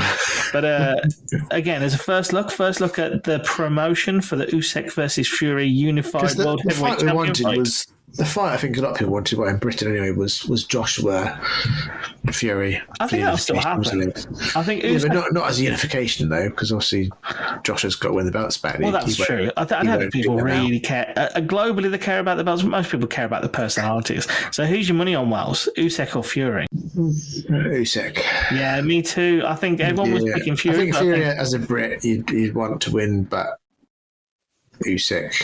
Speaker 3: But again, as a first look at the promotion for the Usyk versus Fury Unified World Heavyweight Champion fight.
Speaker 2: The fight I think a lot of people wanted, in Britain anyway, was Joshua Fury.
Speaker 3: I think that'll still happen. I think
Speaker 2: but not as a unification though, because obviously Joshua's got to win the belts back.
Speaker 3: Well, that's true. I don't think people really care. Globally, they care about the belts. Most people care about the personalities. So, who's your money on, Wells? Usyk or Fury?
Speaker 2: Usyk.
Speaker 3: Yeah, me too. I think everyone was picking Fury.
Speaker 2: I think Fury, as a Brit, you'd want to win, but Usyk.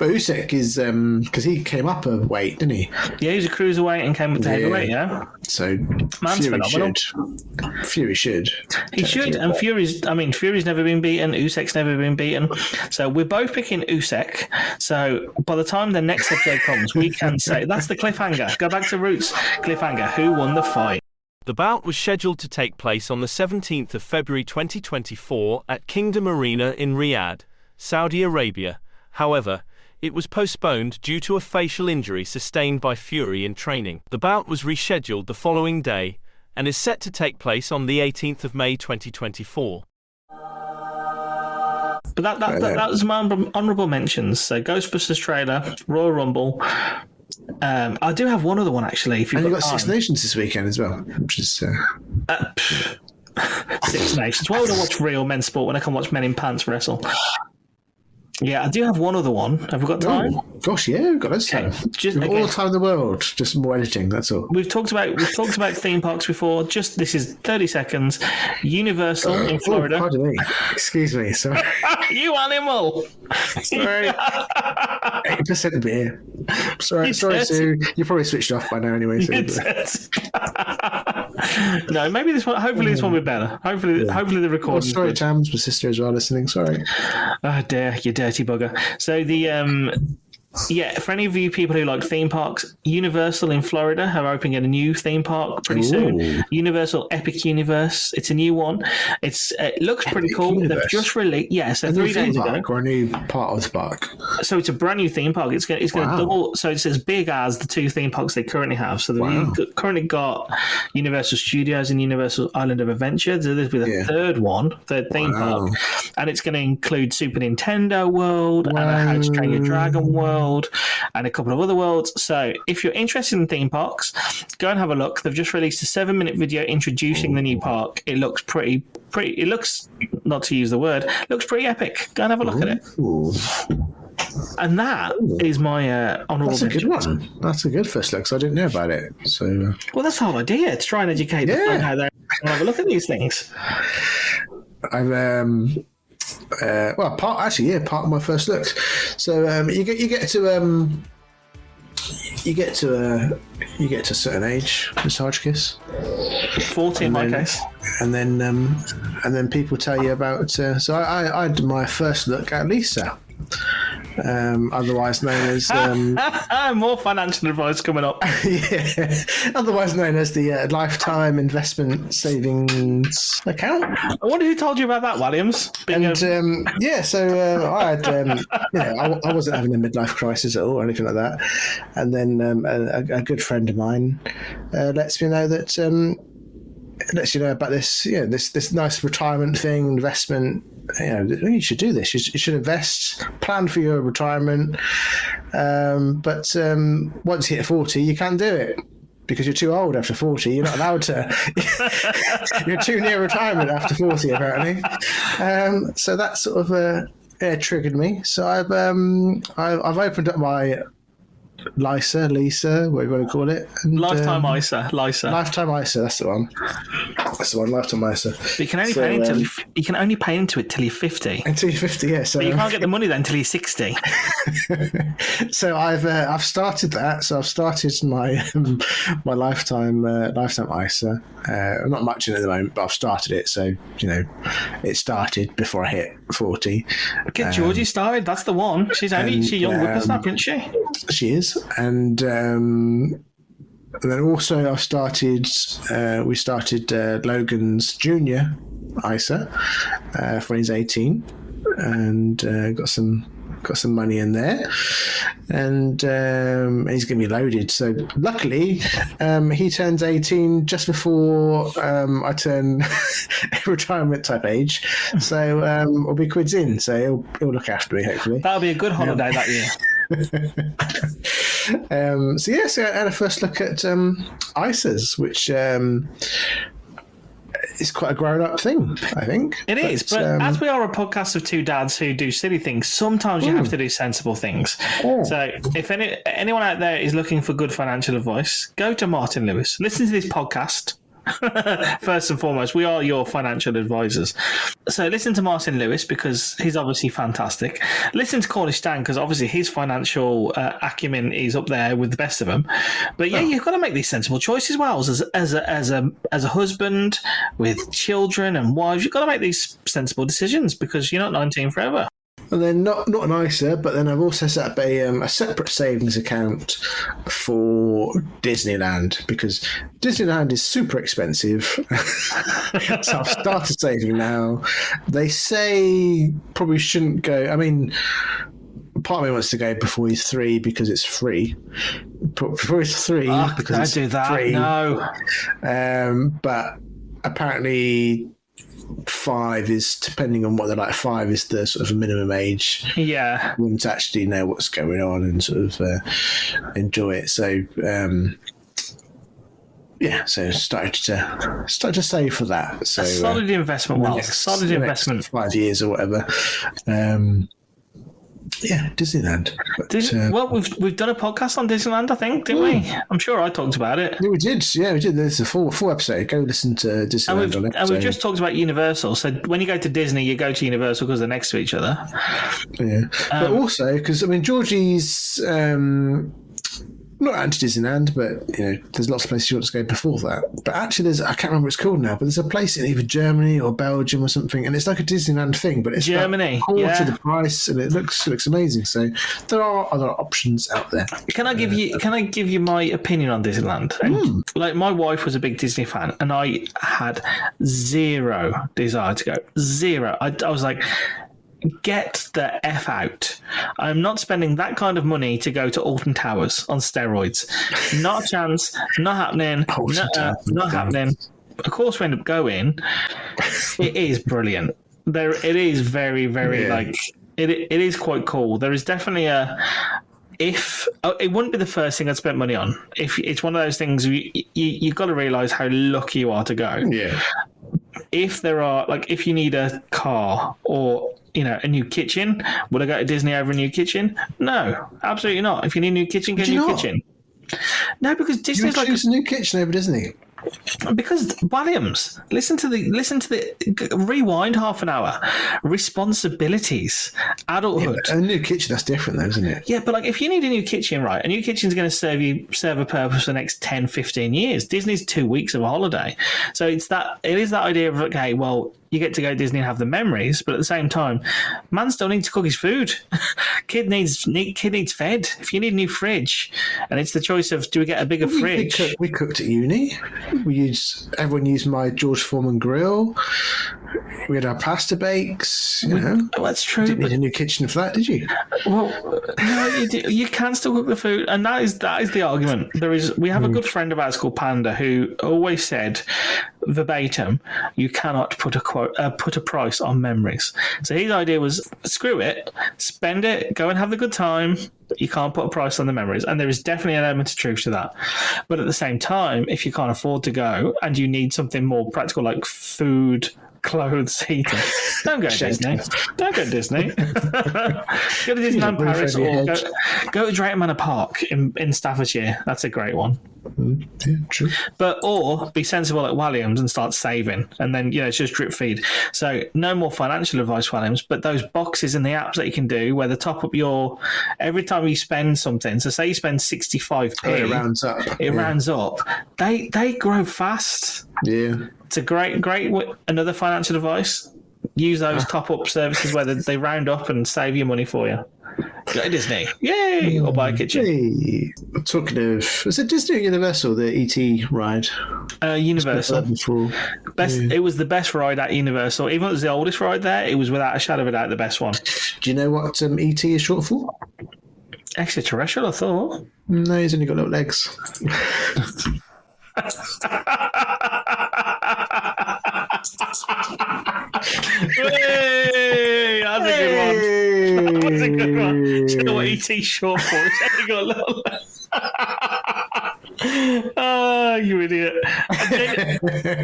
Speaker 2: But Usyk is because he came up a weight, didn't he?
Speaker 3: Yeah, he's a cruiserweight and came up to heavyweight. Yeah.
Speaker 2: So
Speaker 3: Man's
Speaker 2: Fury
Speaker 3: phenomenal.
Speaker 2: should. Fury should.
Speaker 3: He should. And Fury's never been beaten. Usyk's never been beaten. So we're both picking Usyk. So by the time the next episode comes, we can say that's the cliffhanger. Go back to roots. Cliffhanger. Who won the fight?
Speaker 1: The bout was scheduled to take place on the 17th of February 2024 at Kingdom Arena in Riyadh, Saudi Arabia. However, it was postponed due to a facial injury sustained by Fury in training. The bout was rescheduled the following day and is set to take place on the 18th of May 2024.
Speaker 3: But that was my honourable mentions. So Ghostbusters trailer, Royal Rumble. I do have one other one actually. If you've
Speaker 2: and
Speaker 3: got
Speaker 2: you've got
Speaker 3: time.
Speaker 2: Six Nations this weekend as well, which is.
Speaker 3: Six Nations. Why would I watch real men's sport when I can watch men in pants wrestle? Yeah, I do have one other one. Have we got time?
Speaker 2: Oh, gosh, yeah, we've got loads of time. We've all the time in the world, just more editing, that's all.
Speaker 3: We've talked about theme parks before. Just this is 30 seconds. Universal in Florida.
Speaker 2: Pardon me. Excuse me, sorry.
Speaker 3: You animal!
Speaker 2: Sorry. 8% beer. Sorry, Sue. You probably switched off by now anyway. So
Speaker 3: no, maybe this one. Hopefully, this one will be better. Hopefully, the recording.
Speaker 2: Oh, sorry, Tams, my sister as well listening. Sorry.
Speaker 3: Oh dear, you dirty bugger. So for any of you people who like theme parks, Universal in Florida are opening a new theme park pretty soon. Universal Epic Universe. It's a new one. It looks pretty cool.
Speaker 2: Universe.
Speaker 3: They've just released. Yeah, so
Speaker 2: a
Speaker 3: 3
Speaker 2: new
Speaker 3: days
Speaker 2: theme
Speaker 3: ago.
Speaker 2: park or a new part of the park.
Speaker 3: So it's a brand new theme park. It's going to double. So it's as big as the 2 theme parks they currently have. So they've currently got Universal Studios and Universal Island of Adventure. So there'll be the third theme park, and it's going to include Super Nintendo World and a How to Train Your Dragon World and a couple of other worlds. So if you're interested in theme parks, go and have a look. They've just released a 7-minute video introducing the new park. It looks pretty. It looks, not to use the word, looks pretty epic. Go and have a look at it. And that is my honourable mention.
Speaker 2: That's a good one. That's a good first look, because I didn't know about it. So,
Speaker 3: well, that's the whole idea, to try and educate the fun how they have a look at these things.
Speaker 2: I'm part of my first look. So you get to a certain age, Miss Hodgkiss.
Speaker 3: 40 in my case.
Speaker 2: And then people tell you about. So I had my first look at Lisa. Otherwise known as
Speaker 3: more financial advice coming up.
Speaker 2: Otherwise known as the lifetime investment savings account.
Speaker 3: I wonder who told you about that, Williams.
Speaker 2: I had I wasn't having a midlife crisis at all or anything like that, and then a good friend of mine lets me know about this this nice retirement thing, investment. You should do this. You should invest, plan for your retirement. But once you hit 40, you can't do it because you're too old after 40. You're not allowed to. You're too near retirement after 40, apparently. So that sort of triggered me. So I've opened up my Lisa, whatever you want to call it. And,
Speaker 3: Lifetime ISA.
Speaker 2: Lifetime ISA, that's the one. That's the one, Lifetime ISA.
Speaker 3: But you can only pay into it till you're 50.
Speaker 2: Until you're 50, yeah. So
Speaker 3: but you can't get the money then until you're 60.
Speaker 2: So I've started that. So I've started my my lifetime ISA. Not much in it at the moment, but I've started it. So it started before I hit 40.
Speaker 3: Get Georgie started. That's the one. She's young whippersnapper, isn't she?
Speaker 2: She is, and then also I've started. We started Logan's Junior ISA when he's 18, and got some money in there, and he's going to be loaded. So luckily, he turns 18 just before I turn retirement type age. So we'll be quids in. So he'll look after me hopefully.
Speaker 3: That'll be a good holiday that year.
Speaker 2: So I had a first look at ISAs, which is quite a grown-up thing, I think.
Speaker 3: It is, but as we are a podcast of 2 dads who do silly things, sometimes you have to do sensible things. So if anyone out there is looking for good financial advice, go to Martin Lewis. Listen to this podcast. First and foremost, we are your financial advisors. So listen to Martin Lewis because he's obviously fantastic. Listen to Cornish Dan because obviously his financial acumen is up there with the best of them. But yeah, you've got to make these sensible choices, Wells. As a husband with children and wives, you've got to make these sensible decisions because you're not 19 forever.
Speaker 2: And then not nicer, but then I've also set up a separate savings account for Disneyland because Disneyland is super expensive. So I've started saving now. They say probably shouldn't go. I mean, part of me wants to go before he's 3 because it's free. Before he's 3 because
Speaker 3: don't
Speaker 2: it's
Speaker 3: do that.
Speaker 2: free.
Speaker 3: No.
Speaker 2: But apparently 5 is, depending on what they're like, 5 is the sort of minimum age.
Speaker 3: Yeah.
Speaker 2: You want to actually know what's going on and sort of enjoy it. So, so started to save for that. So
Speaker 3: a solid investment, solid investment.
Speaker 2: 5 years or whatever. Disneyland. But,
Speaker 3: we've done a podcast on Disneyland, I think, didn't we? I'm sure I talked about it.
Speaker 2: Yeah, we did. Yeah, we did. There's a full episode. Go listen to Disneyland.
Speaker 3: And we've just talked about Universal. So when you go to Disney, you go to Universal because they're next to each other.
Speaker 2: Yeah, but also because Georgie's not anti-Disneyland, but there's lots of places you want to go before that. But actually, I can't remember what it's called now, but there's a place in either Germany or Belgium or something, and it's like a Disneyland thing, but it's
Speaker 3: Germany,
Speaker 2: quarter the price, and it looks amazing. So there are other options out there.
Speaker 3: Can I give you my opinion on Disneyland? And, like, my wife was a big Disney fan, and I had zero desire to go. Zero. I was like, get the F out. I'm not spending that kind of money to go to Alton Towers on steroids. Not a chance. Not happening. Not happening. Of course, we end up going. It is brilliant. It is very, very, it is quite cool. There is definitely it wouldn't be the first thing I'd spend money on. If it's one of those things, you've got to realise how lucky you are to go.
Speaker 2: Yeah.
Speaker 3: If there are, if you need a car or a new kitchen, would I go to Disney over a new kitchen? No, absolutely not. If you need a new kitchen, get a new kitchen. No, because Disney's
Speaker 2: you choose a new kitchen over Disney.
Speaker 3: Because Williams, listen to the rewind half an hour. Responsibilities, adulthood.
Speaker 2: Yeah, a new kitchen, that's different though, isn't it?
Speaker 3: Yeah, but if you need a new kitchen, right, a new kitchen's going to serve a purpose for the next 10, 15 years. Disney's 2 weeks of a holiday. So it is that idea of, okay, well, you get to go to Disney and have the memories, but at the same time, man still needs to cook his food. Kid needs fed. If you need a new fridge, and it's the choice of, do we get a bigger fridge?
Speaker 2: We cooked at uni. Everyone used my George Foreman grill. We had our pasta bakes.
Speaker 3: Oh, that's true.
Speaker 2: You didn't need a new kitchen for that, did you?
Speaker 3: Well, no, you can still cook the food, and that is the argument. We have a good friend of ours called Panda who always said verbatim, you cannot put a price on memories. So his idea was, screw it, spend it, go and have the good time. You can't put a price on the memories, and there is definitely an element of truth to that. But at the same time, if you can't afford to go and you need something more practical like food, clothes, heating, don't go to Disney. Don't go to Disney. Go to Disneyland Paris or go to Drayton Manor Park in Staffordshire. That's a great one.
Speaker 2: Yeah, true.
Speaker 3: Or be sensible at Williams and start saving, and then it's just drip feed. So no more financial advice, Williams, but those boxes and the apps that you can do where they top up every time you spend something. So say you spend 65p,
Speaker 2: it rounds up.
Speaker 3: Rounds up. They grow fast.
Speaker 2: Yeah,
Speaker 3: it's a great another financial advice. Use those top up services where they round up and save you money for you. Go to Disney, yay! Or buy a kitchen.
Speaker 2: Hey. Talking of, was it Disney or Universal, the ET ride?
Speaker 3: Universal. It was the best ride at Universal. Even though it was the oldest ride there, it was without a shadow of a doubt the best one.
Speaker 2: Do you know what ET is short for?
Speaker 3: Extraterrestrial, I thought.
Speaker 2: No, he's only got little legs.
Speaker 3: Hey, that's a good one. That was a good one. Do you know what ET's short for? It's only got a little less. Oh, you idiot.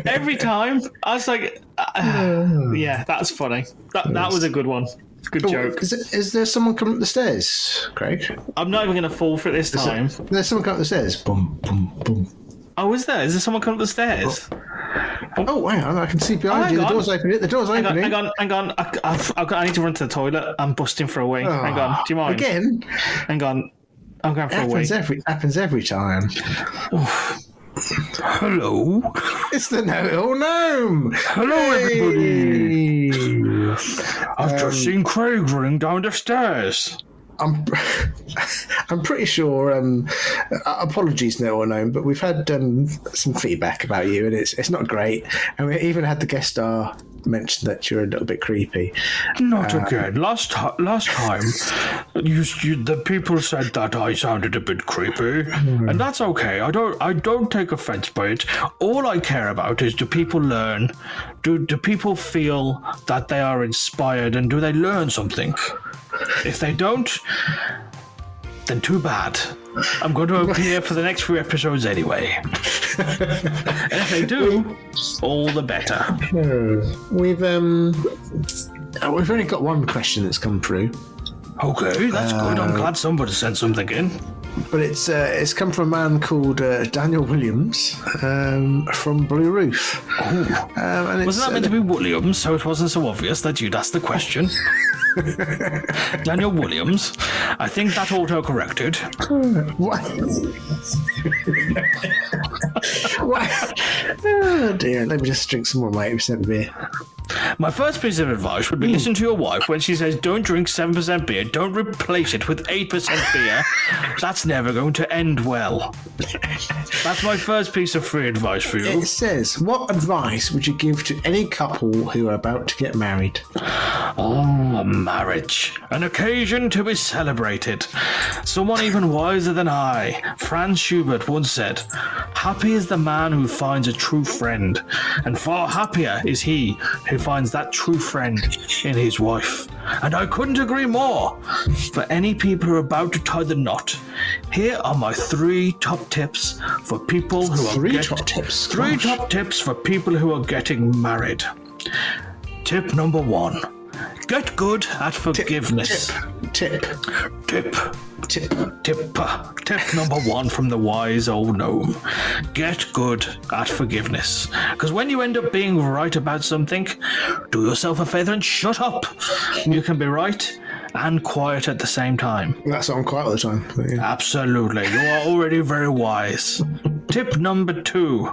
Speaker 3: Every time, I was like, yeah, that's funny. That was a good one. Good joke.
Speaker 2: Is there someone coming up the stairs, Craig?
Speaker 3: I'm not even going to fall for it this time.
Speaker 2: There's someone coming up the stairs. Boom, boom, boom.
Speaker 3: Oh, is there? Is there someone coming up the stairs?
Speaker 2: Oh, hang on! I can see behind you. The door's opening. The door's opening.
Speaker 3: Hang on. I need to run to the toilet. I'm busting for a wee. Hang on. Do you mind?
Speaker 2: Again?
Speaker 3: Hang on. I'm going for a wee.
Speaker 2: Happens every time.
Speaker 3: Hello.
Speaker 2: It's the Gno-it-all Gnome.
Speaker 3: Hello, everybody. I've just seen Craig running down the stairs.
Speaker 2: I'm pretty sure. Apologies, Gno-it-all Gnome, but we've had some feedback about you, and it's not great. And we even had the guest star mention that you're a little bit creepy.
Speaker 3: Not again. Last time, the people said that I sounded a bit creepy, and that's okay. I don't take offense by it. All I care about is, do people learn? Do people feel that they are inspired, and do they learn something? If they don't, then too bad. I'm going to appear for the next few episodes anyway. And if they do, all the better.
Speaker 2: We've only got one question that's come through.
Speaker 3: Okay, that's good. I'm glad somebody sent something in.
Speaker 2: But it's come from a man called Daniel Williams from Blue Roof.
Speaker 3: And wasn't that meant to be Williams, so it wasn't so obvious that you'd asked the question? Daniel Williams. I think that auto-corrected.
Speaker 2: What? What? Oh dear, let me just drink some more of my 8% beer.
Speaker 3: My first piece of advice would be listen to your wife when she says don't drink 7% beer, don't replace it with 8% beer. That's never going to end well. That's my first piece of free advice for you.
Speaker 2: It says, what advice would you give to any couple who are about to get married?
Speaker 3: Oh, marriage. An occasion to be celebrated. Someone even wiser than I, Franz Schubert, once said, happy is the man who finds a true friend, and far happier is he who finds that true friend in his wife. And I couldn't agree more. For any people who are about to tie the knot, here are my 3 top tips for people who are Three top tips for people who are getting married. Tip number 1. Get good at forgiveness. Tip number 1 from the wise old gnome. Get good at forgiveness. Because when you end up being right about something, do yourself a favour and shut up. You can be right and quiet at the same time.
Speaker 2: That's what I'm quiet all the time. Yeah.
Speaker 3: Absolutely. You are already very wise. Tip number 2.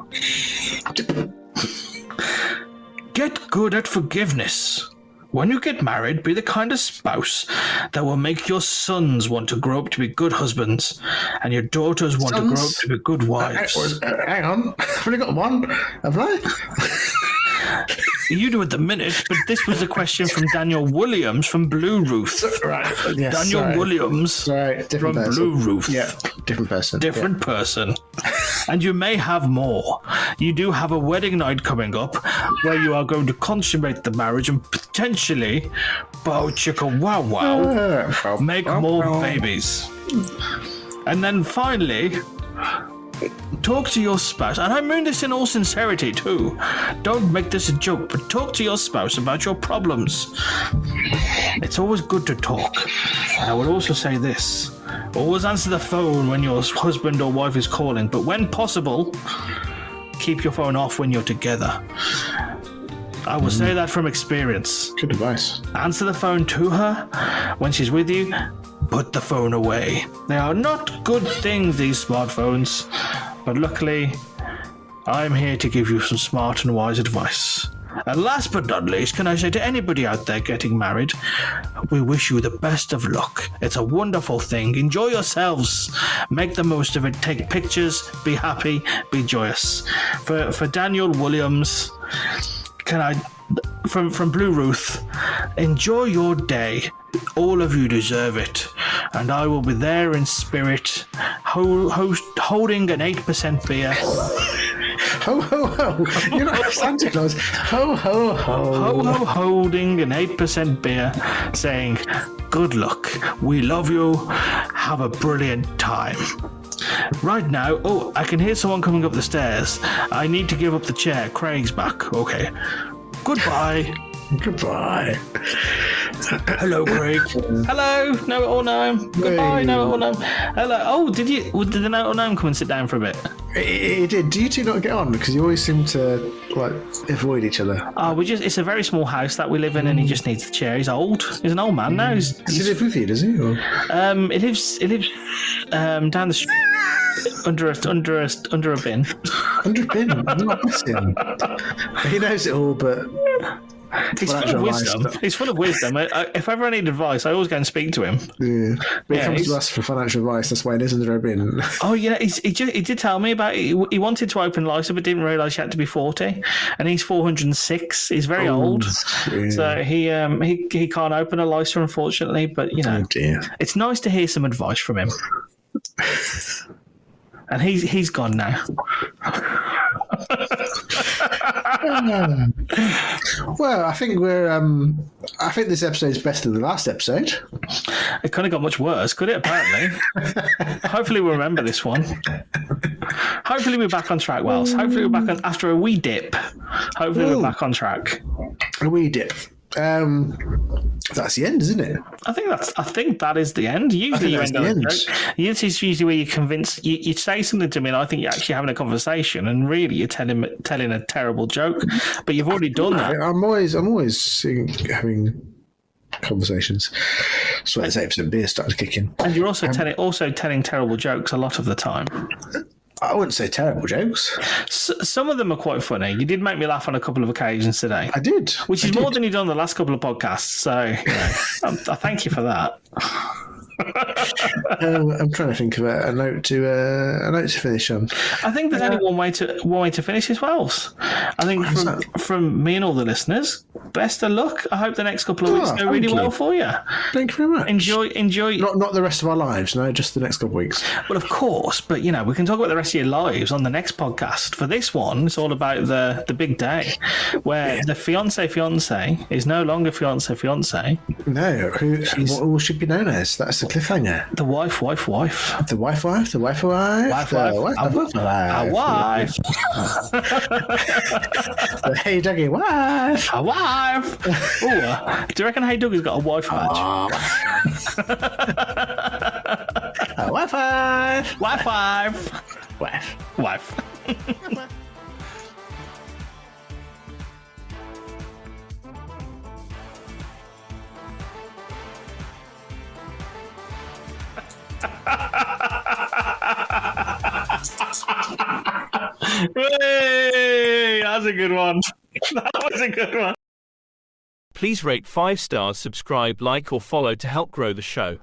Speaker 3: Get good at forgiveness. When you get married, be the kind of spouse that will make your sons want to grow up to be good husbands and your daughters want to grow up to be good wives.
Speaker 2: Hang on. I've only got one, have I?
Speaker 3: You do at the minute, but this was a question from Daniel Williams from Blue Roof.
Speaker 2: Right. Yes,
Speaker 3: Daniel Williams from Blue Roof.
Speaker 2: Yeah, different person.
Speaker 3: Different person. And you may have more. You do have a wedding night coming up where you are going to consummate the marriage and potentially, bow chicka wow wow, make more babies. And then finally, talk to your spouse, and I mean this in all sincerity too. Don't make this a joke, but talk to your spouse about your problems. It's always good to talk. And I will also say this. Always answer the phone when your husband or wife is calling, but when possible, keep your phone off when you're together. I will say that from experience.
Speaker 2: Good advice.
Speaker 3: Answer the phone to her when she's with you. Put the phone away. They are not good things, these smartphones. But luckily, I'm here to give you some smart and wise advice. And last but not least, can I say to anybody out there getting married, we wish you the best of luck. It's a wonderful thing. Enjoy yourselves. Make the most of it. Take pictures. Be happy. Be joyous. For Daniel Williams, can I, from Blue Roof, enjoy your day. All of you deserve it. And I will be there in spirit, holding an 8% beer.
Speaker 2: Ho, ho, ho. You're not Santa Claus. Ho, ho, ho.
Speaker 3: Holding an 8% beer, saying, good luck. We love you. Have a brilliant time. Right now, I can hear someone coming up the stairs. I need to give up the chair. Craig's back. Okay. Goodbye.
Speaker 2: Goodbye.
Speaker 3: Hello, Craig. Hello, Gno-it-all Gnome. Goodbye, Gno-it-all Gnome. Hello. Oh, did the Gno-it-all Gnome come and sit down for a bit?
Speaker 2: It did. Do you two not get on? Because you always seem to like avoid each other.
Speaker 3: Oh, it's a very small house that we live in, and he just needs the chair. He's old. He's an old man now.
Speaker 2: Does he live with you? Does he? Or?
Speaker 3: He lives down the street under a bin.
Speaker 2: Under a bin. I'm not missing. He knows it all, but.
Speaker 3: He's full of wisdom. He's full of wisdom. If ever I need advice, I always go and speak to him.
Speaker 2: Yeah. When he comes to us for financial advice, that's why he lives under a bin.
Speaker 3: Oh, yeah. He did tell me about it. He wanted to open Lysa, but didn't realise he had to be 40. And he's 406. He's very old. Yeah. So he can't open a Lysa, unfortunately. But, it's nice to hear some advice from him. And he's gone now.
Speaker 2: Well, I think I think this episode is better than the last episode.
Speaker 3: It couldn't have got much worse, could it? Apparently. Hopefully, we'll remember this one. Hopefully, we're back on track, Wells. Hopefully, we're back on after a wee dip. Hopefully, we're back on track.
Speaker 2: A wee dip. That's the end, isn't it?
Speaker 3: I think that is the end. Usually you end on a joke. It's usually where you convince you say something to me, and I think you're actually having a conversation, and really you're telling a terrible joke. But you've already done that.
Speaker 2: I'm always having conversations. So let's say some beer started kicking.
Speaker 3: And you're also telling terrible jokes a lot of the time.
Speaker 2: I wouldn't say terrible jokes.
Speaker 3: Some of them are quite funny. You did make me laugh on a couple of occasions today.
Speaker 2: I did.
Speaker 3: Which is more than you've done the last couple of podcasts. So I thank you for that.
Speaker 2: I'm trying to think of a note to finish on.
Speaker 3: I think there's only one way to finish as well. I think from me and all the listeners, best of luck. I hope the next couple of weeks go really well for you.
Speaker 2: Thank you very much.
Speaker 3: Enjoy.
Speaker 2: Not the rest of our lives, no, just the next couple of weeks.
Speaker 3: Well, of course, but we can talk about the rest of your lives on the next podcast. For this one, it's all about the big day where the fiance is no longer fiance.
Speaker 2: No, who should be known as? That's the cliffhanger.
Speaker 3: The wife.
Speaker 2: The wife.
Speaker 3: A wife.
Speaker 2: The Hey Dougie wife.
Speaker 3: A wife. Oh, do you reckon Hey Dougie's got a wife badge?
Speaker 2: A wife.
Speaker 3: Wife. Hey, that's a good one. That was a good one.
Speaker 1: Please rate 5 stars, subscribe, like or follow to help grow the show.